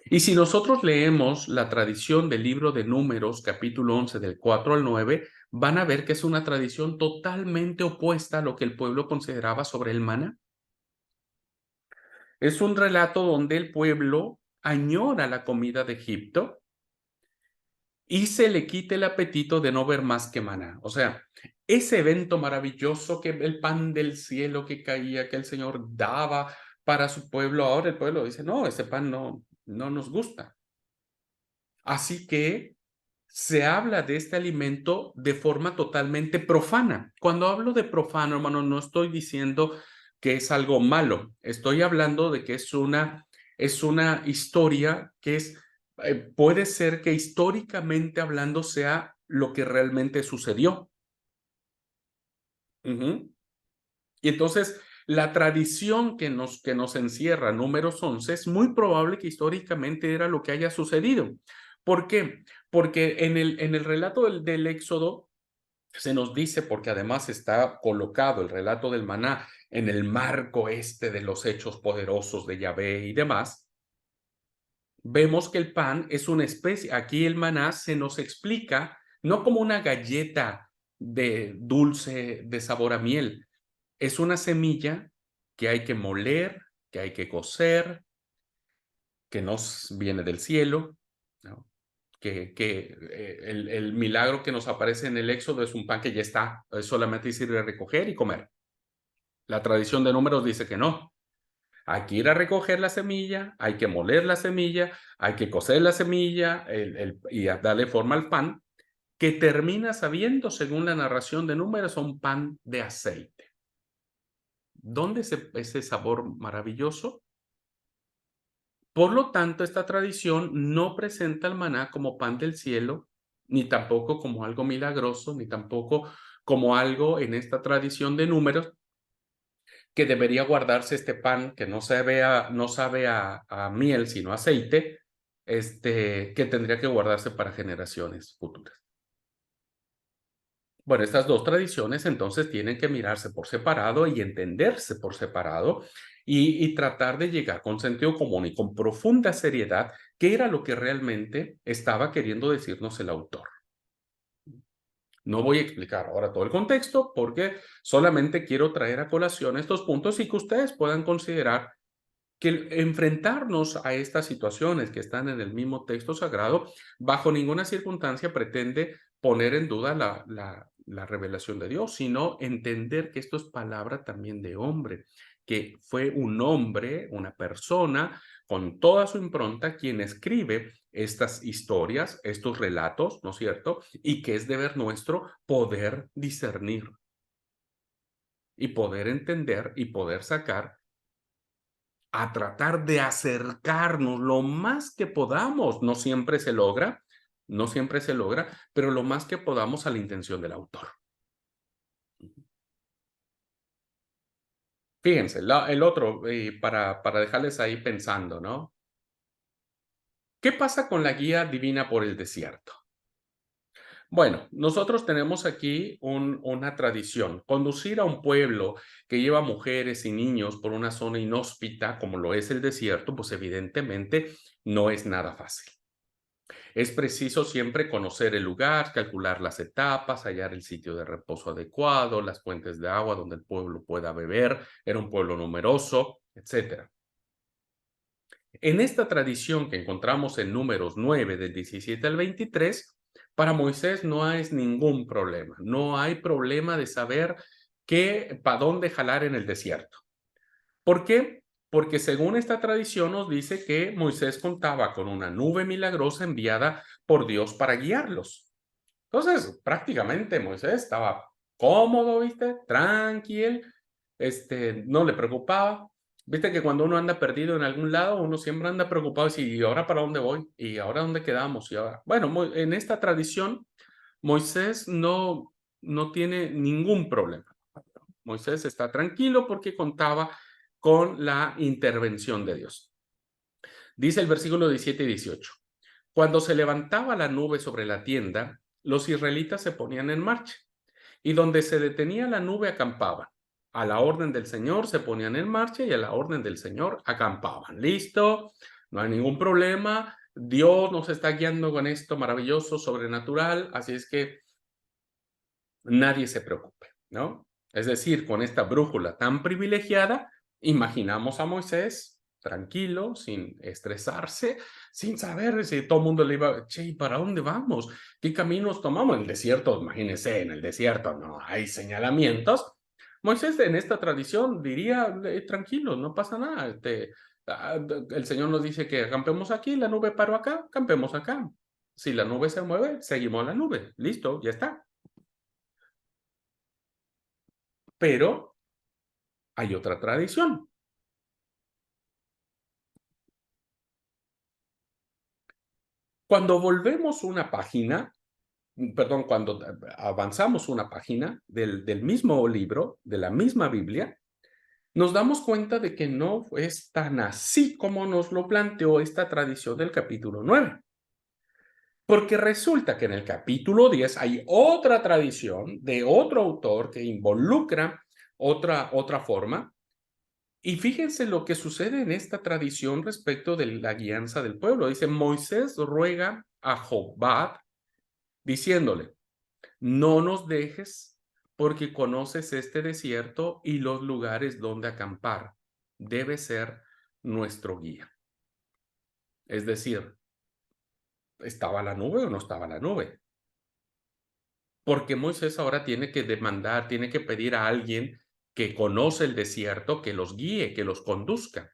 Y si nosotros leemos la tradición del libro de Números, capítulo 11, del 4 al 9, van a ver que es una tradición totalmente opuesta a lo que el pueblo consideraba sobre el maná. Es un relato donde el pueblo añora la comida de Egipto y se le quita el apetito de no ver más que maná. O sea, ese evento maravilloso, que el pan del cielo que caía, que el Señor daba para su pueblo, ahora el pueblo dice, no, ese pan no nos gusta. Así que se habla de este alimento de forma totalmente profana. Cuando hablo de profano, hermano, no estoy diciendo que es algo malo. Estoy hablando de que es una historia que puede ser que históricamente hablando sea lo que realmente sucedió. Y entonces La tradición que nos encierra Números 11 es muy probable que históricamente era lo que haya sucedido. ¿Por qué? Porque en el relato del Éxodo se nos dice, porque además está colocado el relato del maná en el marco de los hechos poderosos de Yahvé y demás, vemos que el pan es una especie, aquí el maná se nos explica no como una galleta de dulce de sabor a miel, es una semilla que hay que moler, que hay que cocer, que nos viene del cielo, ¿no? El milagro que nos aparece en el Éxodo es un pan que ya está, es solamente ir a recoger y comer. La tradición de Números dice que no. Hay que ir a recoger la semilla, hay que moler la semilla, hay que cocer la semilla y a darle forma al pan, que termina sabiendo, según la narración de Números, un pan de aceite. ¿Dónde ese sabor maravilloso? Por lo tanto, esta tradición no presenta el maná como pan del cielo, ni tampoco como algo milagroso, ni tampoco como algo en esta tradición de Números que debería guardarse este pan que no sabe a miel, sino a aceite, que tendría que guardarse para generaciones futuras. Bueno, estas dos tradiciones entonces tienen que mirarse por separado y entenderse por separado y tratar de llegar con sentido común y con profunda seriedad qué era lo que realmente estaba queriendo decirnos el autor. No voy a explicar ahora todo el contexto porque solamente quiero traer a colación estos puntos y que ustedes puedan considerar que enfrentarnos a estas situaciones que están en el mismo texto sagrado, bajo ninguna circunstancia pretende poner en duda la revelación de Dios, sino entender que esto es palabra también de hombre, que fue un hombre, una persona, con toda su impronta, quien escribe estas historias, estos relatos, ¿no es cierto? Y que es deber nuestro poder discernir y poder entender y poder sacar a tratar de acercarnos lo más que podamos. No siempre se logra, no siempre se logra, pero lo más que podamos a la intención del autor. Fíjense, el otro, para dejarles ahí pensando, ¿no? ¿Qué pasa con la guía divina por el desierto? Bueno, nosotros tenemos aquí una tradición. Conducir a un pueblo que lleva mujeres y niños por una zona inhóspita, como lo es el desierto, pues evidentemente no es nada fácil. Es preciso siempre conocer el lugar, calcular las etapas, hallar el sitio de reposo adecuado, las fuentes de agua donde el pueblo pueda beber, era un pueblo numeroso, etc. En esta tradición que encontramos en Números 9 del 17 al 23, para Moisés no es ningún problema. No hay problema de saber para dónde jalar en el desierto. ¿Por qué? Porque según esta tradición nos dice que Moisés contaba con una nube milagrosa enviada por Dios para guiarlos. Entonces, prácticamente Moisés estaba cómodo, ¿viste? Tranquilo, no le preocupaba. Viste que cuando uno anda perdido en algún lado, uno siempre anda preocupado, ¿y ahora para dónde voy? ¿Y ahora dónde quedamos? Y ahora, bueno, en esta tradición, Moisés no tiene ningún problema. Moisés está tranquilo porque contaba con la intervención de Dios. Dice el versículo 17 y 18. Cuando se levantaba la nube sobre la tienda, los israelitas se ponían en marcha, y donde se detenía la nube acampaban. A la orden del Señor se ponían en marcha y a la orden del Señor acampaban. ¿Listo? No hay ningún problema. Dios nos está guiando con esto maravilloso, sobrenatural, así es que nadie se preocupe, ¿no? Es decir, con esta brújula tan privilegiada, imaginamos a Moisés tranquilo, sin estresarse, sin saber si todo el mundo le iba, che, ¿para dónde vamos? ¿Qué caminos tomamos? En el desierto, imagínense, en el desierto no hay señalamientos. Moisés en esta tradición diría, tranquilo, no pasa nada. El Señor nos dice que acampemos aquí, la nube paró acá, acampemos acá. Si la nube se mueve, seguimos la nube. Listo, ya está. Pero hay otra tradición. Cuando volvemos una página, perdón, cuando avanzamos una página del mismo libro, de la misma Biblia, nos damos cuenta de que no es tan así como nos lo planteó esta tradición del capítulo 9. Porque resulta que en el capítulo 10 hay otra tradición de otro autor que involucra otra forma. Y fíjense lo que sucede en esta tradición respecto de la guianza del pueblo. Dice, Moisés ruega a Jobab diciéndole, no nos dejes porque conoces este desierto y los lugares donde acampar. Debe ser nuestro guía. Es decir, ¿estaba la nube o no estaba la nube? Porque Moisés ahora tiene que demandar, tiene que pedir a alguien que conoce el desierto que los guíe, que los conduzca.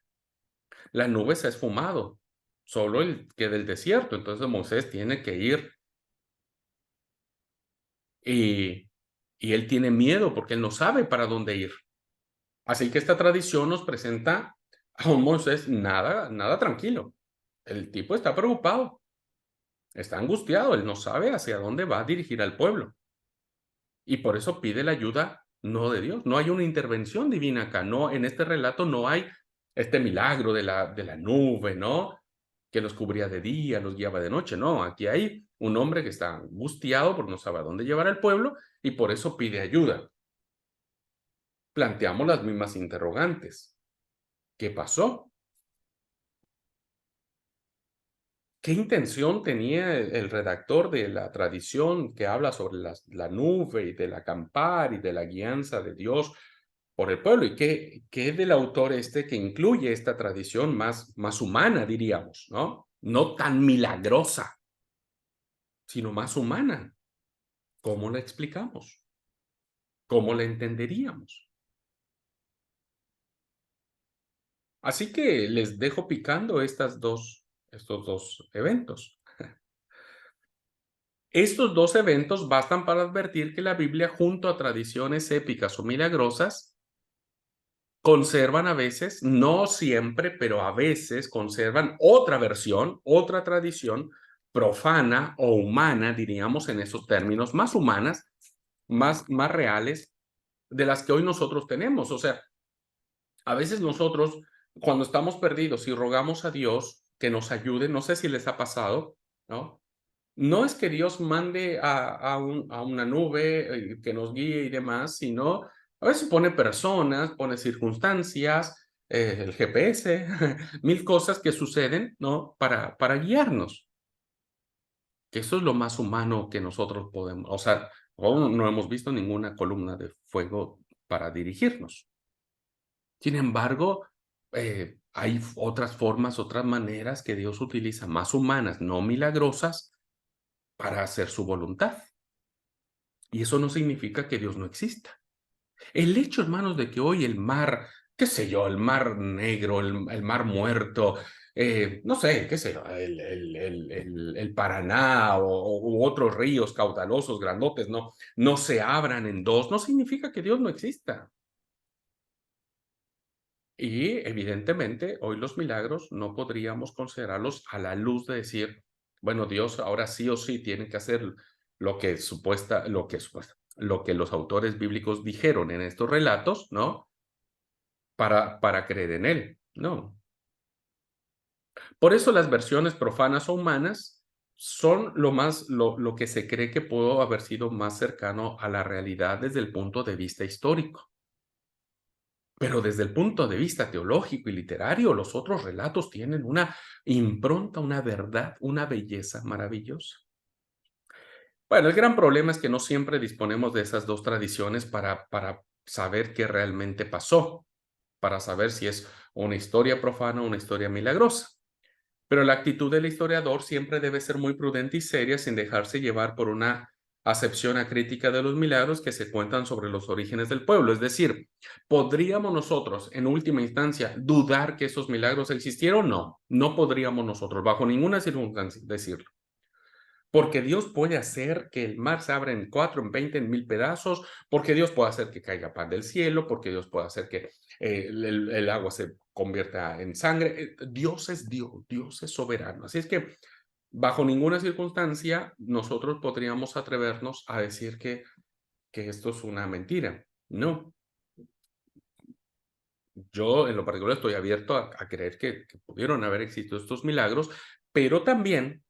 La nube se ha esfumado, solo el que del desierto. Entonces Moisés tiene que ir y, y él tiene miedo porque él no sabe para dónde ir. Así que esta tradición nos presenta a un Moisés nada tranquilo. El tipo está preocupado, está angustiado, él no sabe hacia dónde va a dirigir al pueblo. Y por eso pide la ayuda no de Dios. No hay una intervención divina acá. No, en este relato no hay este milagro de la nube, ¿no? Que los cubría de día, los guiaba de noche. No, aquí hay un hombre que está angustiado porque no sabe a dónde llevar al pueblo y por eso pide ayuda. Planteamos las mismas interrogantes. ¿Qué pasó? ¿Qué intención tenía el redactor de la tradición que habla sobre la nube y del acampar y de la guianza de Dios por el pueblo? ¿Y qué es del autor este que incluye esta tradición más humana, diríamos, ¿no? No tan milagrosa, sino más humana. ¿Cómo la explicamos? ¿Cómo la entenderíamos? Así que les dejo picando estos dos eventos. Estos dos eventos bastan para advertir que la Biblia, junto a tradiciones épicas o milagrosas, conservan a veces, no siempre, pero a veces conservan otra versión, otra tradición profana o humana, diríamos en esos términos, más humanas, más reales de las que hoy nosotros tenemos. O sea, a veces nosotros, cuando estamos perdidos y rogamos a Dios que nos ayude, no sé si les ha pasado, ¿no? No es que Dios mande a una nube que nos guíe y demás, sino a veces pone personas, pone circunstancias, el GPS, mil cosas que suceden, ¿no? Para guiarnos. Que eso es lo más humano que nosotros podemos, o sea, aún no hemos visto ninguna columna de fuego para dirigirnos. Sin embargo, hay otras formas, otras maneras que Dios utiliza, más humanas, no milagrosas, para hacer su voluntad. Y eso no significa que Dios no exista. El hecho, hermanos, de que hoy el mar, qué sé yo, el mar negro, el mar muerto, no sé, qué sé yo, el Paraná u otros ríos caudalosos, grandotes, no se abran en dos, no significa que Dios no exista. Y evidentemente hoy los milagros no podríamos considerarlos a la luz de decir, bueno, Dios ahora sí o sí tiene que hacer lo que los autores bíblicos dijeron en estos relatos, ¿no? Para creer en él. No. Por eso las versiones profanas o humanas son lo que se cree que pudo haber sido más cercano a la realidad desde el punto de vista histórico. Pero desde el punto de vista teológico y literario, los otros relatos tienen una impronta, una verdad, una belleza maravillosa. Bueno, el gran problema es que no siempre disponemos de esas dos tradiciones para saber qué realmente pasó, para saber si es una historia profana o una historia milagrosa. Pero la actitud del historiador siempre debe ser muy prudente y seria sin dejarse llevar por una acepción acrítica de los milagros que se cuentan sobre los orígenes del pueblo. Es decir, ¿podríamos nosotros, en última instancia, dudar que esos milagros existieron? No, no podríamos nosotros, bajo ninguna circunstancia, decirlo. Porque Dios puede hacer que el mar se abra en 4, en 20, en 1000 pedazos, porque Dios puede hacer que caiga pan del cielo, porque Dios puede hacer que el agua se convierta en sangre. Dios es Dios, Dios es soberano. Así es que bajo ninguna circunstancia nosotros podríamos atrevernos a decir que esto es una mentira. No, Yo en lo particular estoy abierto a creer que pudieron haber existido estos milagros, pero también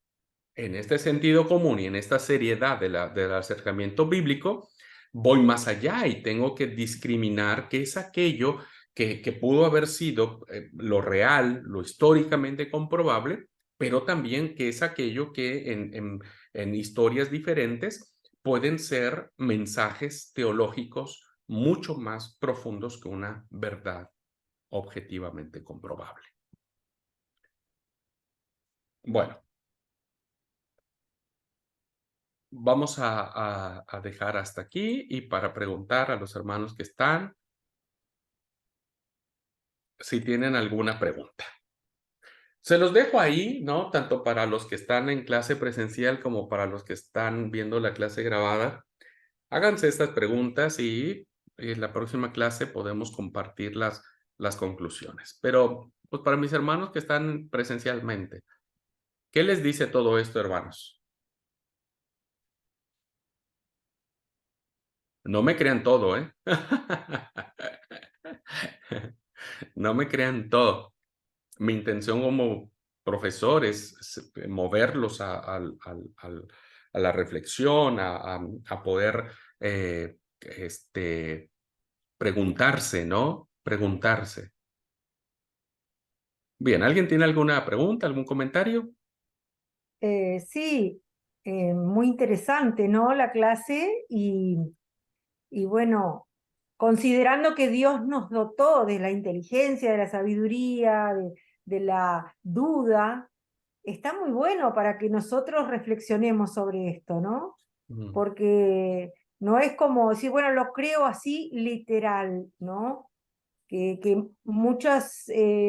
en este sentido común y en esta seriedad del acercamiento bíblico, voy más allá y tengo que discriminar qué es aquello que pudo haber sido lo real, lo históricamente comprobable, pero también qué es aquello que en historias diferentes pueden ser mensajes teológicos mucho más profundos que una verdad objetivamente comprobable. Bueno, vamos a dejar hasta aquí y para preguntar a los hermanos que están si tienen alguna pregunta. Se los dejo ahí, ¿no? Tanto para los que están en clase presencial como para los que están viendo la clase grabada. Háganse estas preguntas y en la próxima clase podemos compartir las conclusiones. Pero, pues para mis hermanos que están presencialmente, ¿qué les dice todo esto, hermanos? No me crean todo, ¿eh? No me crean todo. Mi intención como profesor es moverlos a la reflexión, a poder preguntarse, ¿no? Preguntarse. Bien, ¿alguien tiene alguna pregunta, algún comentario? Sí, muy interesante, ¿no? La clase y bueno, considerando que Dios nos dotó de la inteligencia, de la sabiduría, de la duda, está muy bueno para que nosotros reflexionemos sobre esto, ¿no? Mm, Porque no es como decir, bueno, lo creo así literal, ¿no? Que muchas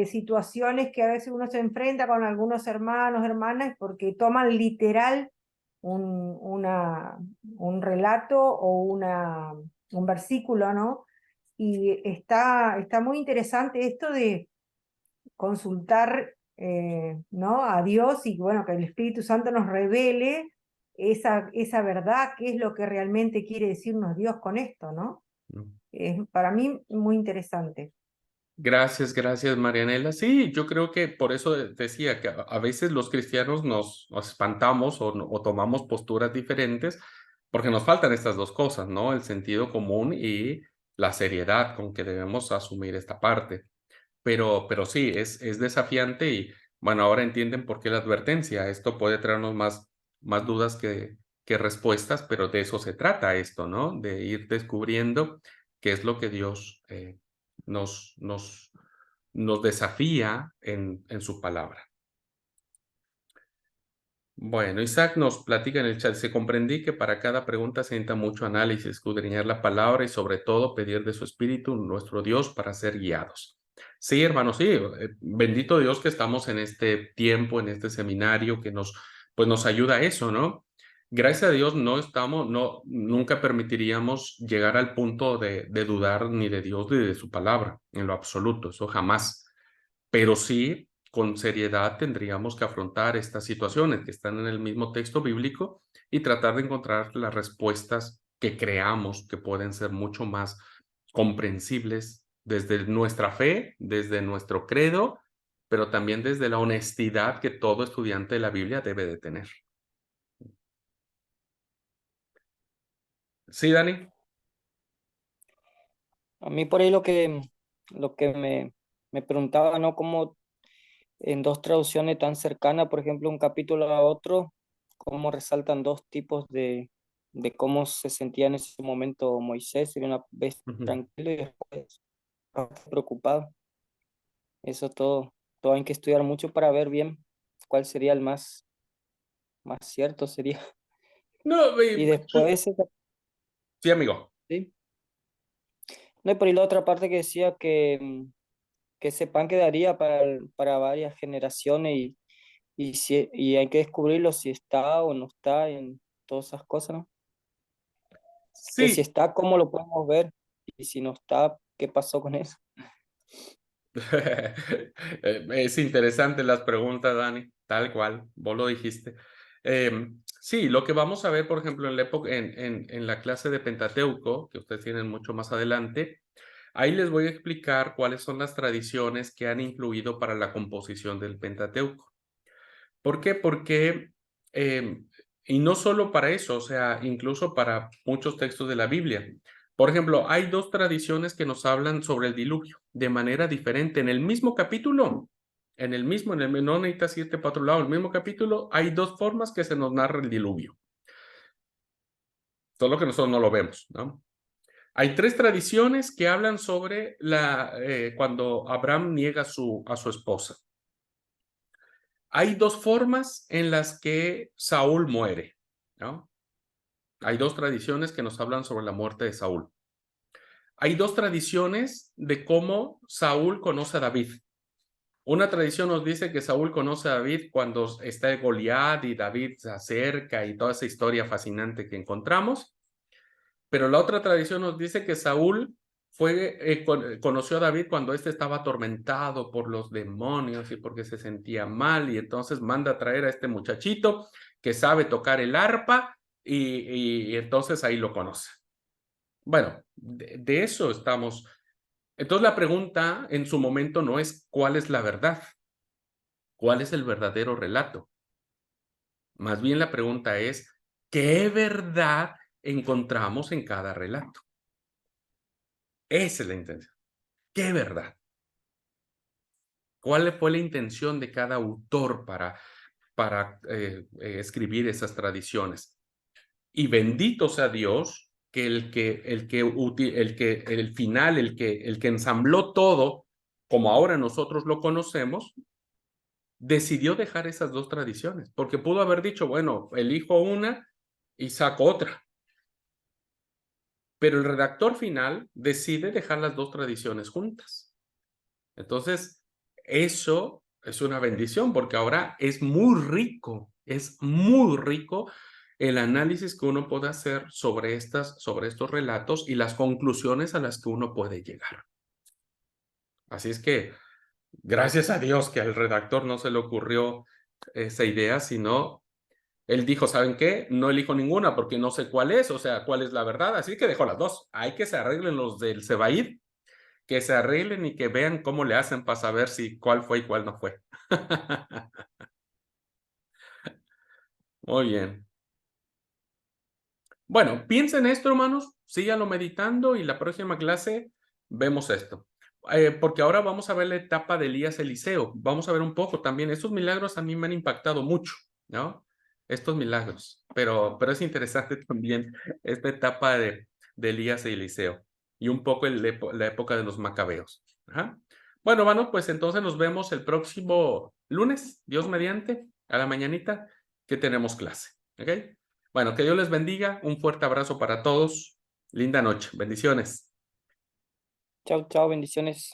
situaciones que a veces uno se enfrenta con algunos hermanos, hermanas, porque toman literal un relato o un versículo, ¿no? Y está muy interesante esto de consultar, ¿no? A Dios y bueno, que el Espíritu Santo nos revele esa verdad, qué es lo que realmente quiere decirnos Dios con esto, ¿no? mm. Es para mí muy interesante. Gracias, gracias, Marianela. Sí, yo creo que por eso decía que a veces los cristianos nos espantamos o tomamos posturas diferentes porque nos faltan estas dos cosas, ¿no? El sentido común y la seriedad con que debemos asumir esta parte. Pero sí, es desafiante y bueno, ahora entienden por qué la advertencia. Esto puede traernos más dudas que respuestas, pero de eso se trata esto, ¿no? De ir descubriendo qué es lo que Dios nos, nos, nos desafía en su palabra. Bueno, Isaac nos platica en el chat, se comprendí que para cada pregunta se necesita mucho análisis, escudriñar la palabra y sobre todo pedir de su espíritu, nuestro Dios, para ser guiados. Sí, hermano, sí, bendito Dios que estamos en este tiempo, en este seminario que pues nos ayuda a eso, ¿no? Gracias a Dios no estamos, no, nunca permitiríamos llegar al punto de dudar ni de Dios ni de su palabra, en lo absoluto, eso jamás. Pero sí, con seriedad tendríamos que afrontar estas situaciones que están en el mismo texto bíblico y tratar de encontrar las respuestas que creamos que pueden ser mucho más comprensibles desde nuestra fe, desde nuestro credo, pero también desde la honestidad que todo estudiante de la Biblia debe de tener. Sí, Dani. A mí por ahí lo que me preguntaba, ¿no? Cómo en dos traducciones tan cercanas, por ejemplo, un capítulo a otro, cómo resaltan dos tipos de cómo se sentía en ese momento Moisés, y una vez Ujú. tranquilo y después preocupado. Eso todo hay que estudiar mucho para ver bien cuál sería el más cierto sería. No, Y después, sí, amigo. sí. No, y por ahí la otra parte que decía que ese pan quedaría para varias generaciones y hay que descubrirlo si está o no está en todas esas cosas, ¿no? Que si Sí, está, ¿cómo lo podemos ver? Y si no está, ¿qué pasó con eso? Es interesante las preguntas, Dani, tal cual, vos lo dijiste. Sí, lo que vamos a ver, por ejemplo, en la clase de Pentateuco, que ustedes tienen mucho más adelante, Ahí les voy a explicar cuáles son las tradiciones que han influido para la composición del Pentateuco. ¿Por qué? Porque, y no solo para eso, o sea, incluso para muchos textos de la Biblia. Por ejemplo, hay dos tradiciones que nos hablan sobre el diluvio de manera diferente. En el mismo capítulo, no necesitas irte para otro lado, en el mismo capítulo, hay dos formas que se nos narra el diluvio. Solo que nosotros no lo vemos, ¿no? Hay tres tradiciones que hablan sobre cuando Abraham niega a su esposa. Hay dos formas en las que Saúl muere, ¿no? Hay dos tradiciones que nos hablan sobre la muerte de Saúl. Hay dos tradiciones de cómo Saúl conoce a David. Una tradición nos dice que Saúl conoce a David cuando está Goliat y David se acerca y toda esa historia fascinante que encontramos. Pero la otra tradición nos dice que Saúl conoció a David cuando éste estaba atormentado por los demonios y porque se sentía mal, y entonces manda a traer a este muchachito que sabe tocar el arpa y entonces ahí lo conoce. Bueno, de eso estamos. Entonces la pregunta en su momento no es cuál es la verdad, cuál es el verdadero relato. Más bien la pregunta es, ¿qué verdad encontramos en cada relato? Esa es la intención. ¿Qué verdad? ¿Cuál fue la intención de cada autor para escribir esas tradiciones? Y bendito sea Dios que el final, el que ensambló todo, como ahora nosotros lo conocemos, decidió dejar esas dos tradiciones, porque pudo haber dicho, bueno, elijo una y saco otra. Pero el redactor final decide dejar las dos tradiciones juntas. Entonces, eso es una bendición porque ahora es muy rico el análisis que uno puede hacer sobre estos relatos y las conclusiones a las que uno puede llegar. Así es que, gracias a Dios que al redactor no se le ocurrió esa idea, sino él dijo, ¿saben qué? No elijo ninguna porque no sé cuál es, o sea, cuál es la verdad, así que dejó las dos. Hay que se arreglen los del Sebaid, que se arreglen y que vean cómo le hacen para saber cuál fue y cuál no fue. Muy bien. Bueno, piensen esto, hermanos, síganlo meditando y la próxima clase vemos esto. Porque ahora vamos a ver la etapa de Elías Eliseo. Vamos a ver un poco también. Estos milagros a mí me han impactado mucho, ¿no? Estos milagros. Pero es interesante también esta etapa de Elías y Eliseo. Y un poco la época de los macabeos. Ajá. Bueno, hermanos, pues entonces nos vemos el próximo lunes, Dios mediante, a la mañanita, que tenemos clase. ¿Ok? Bueno, que Dios les bendiga. Un fuerte abrazo para todos. Linda noche. Bendiciones. Chao, chao, bendiciones.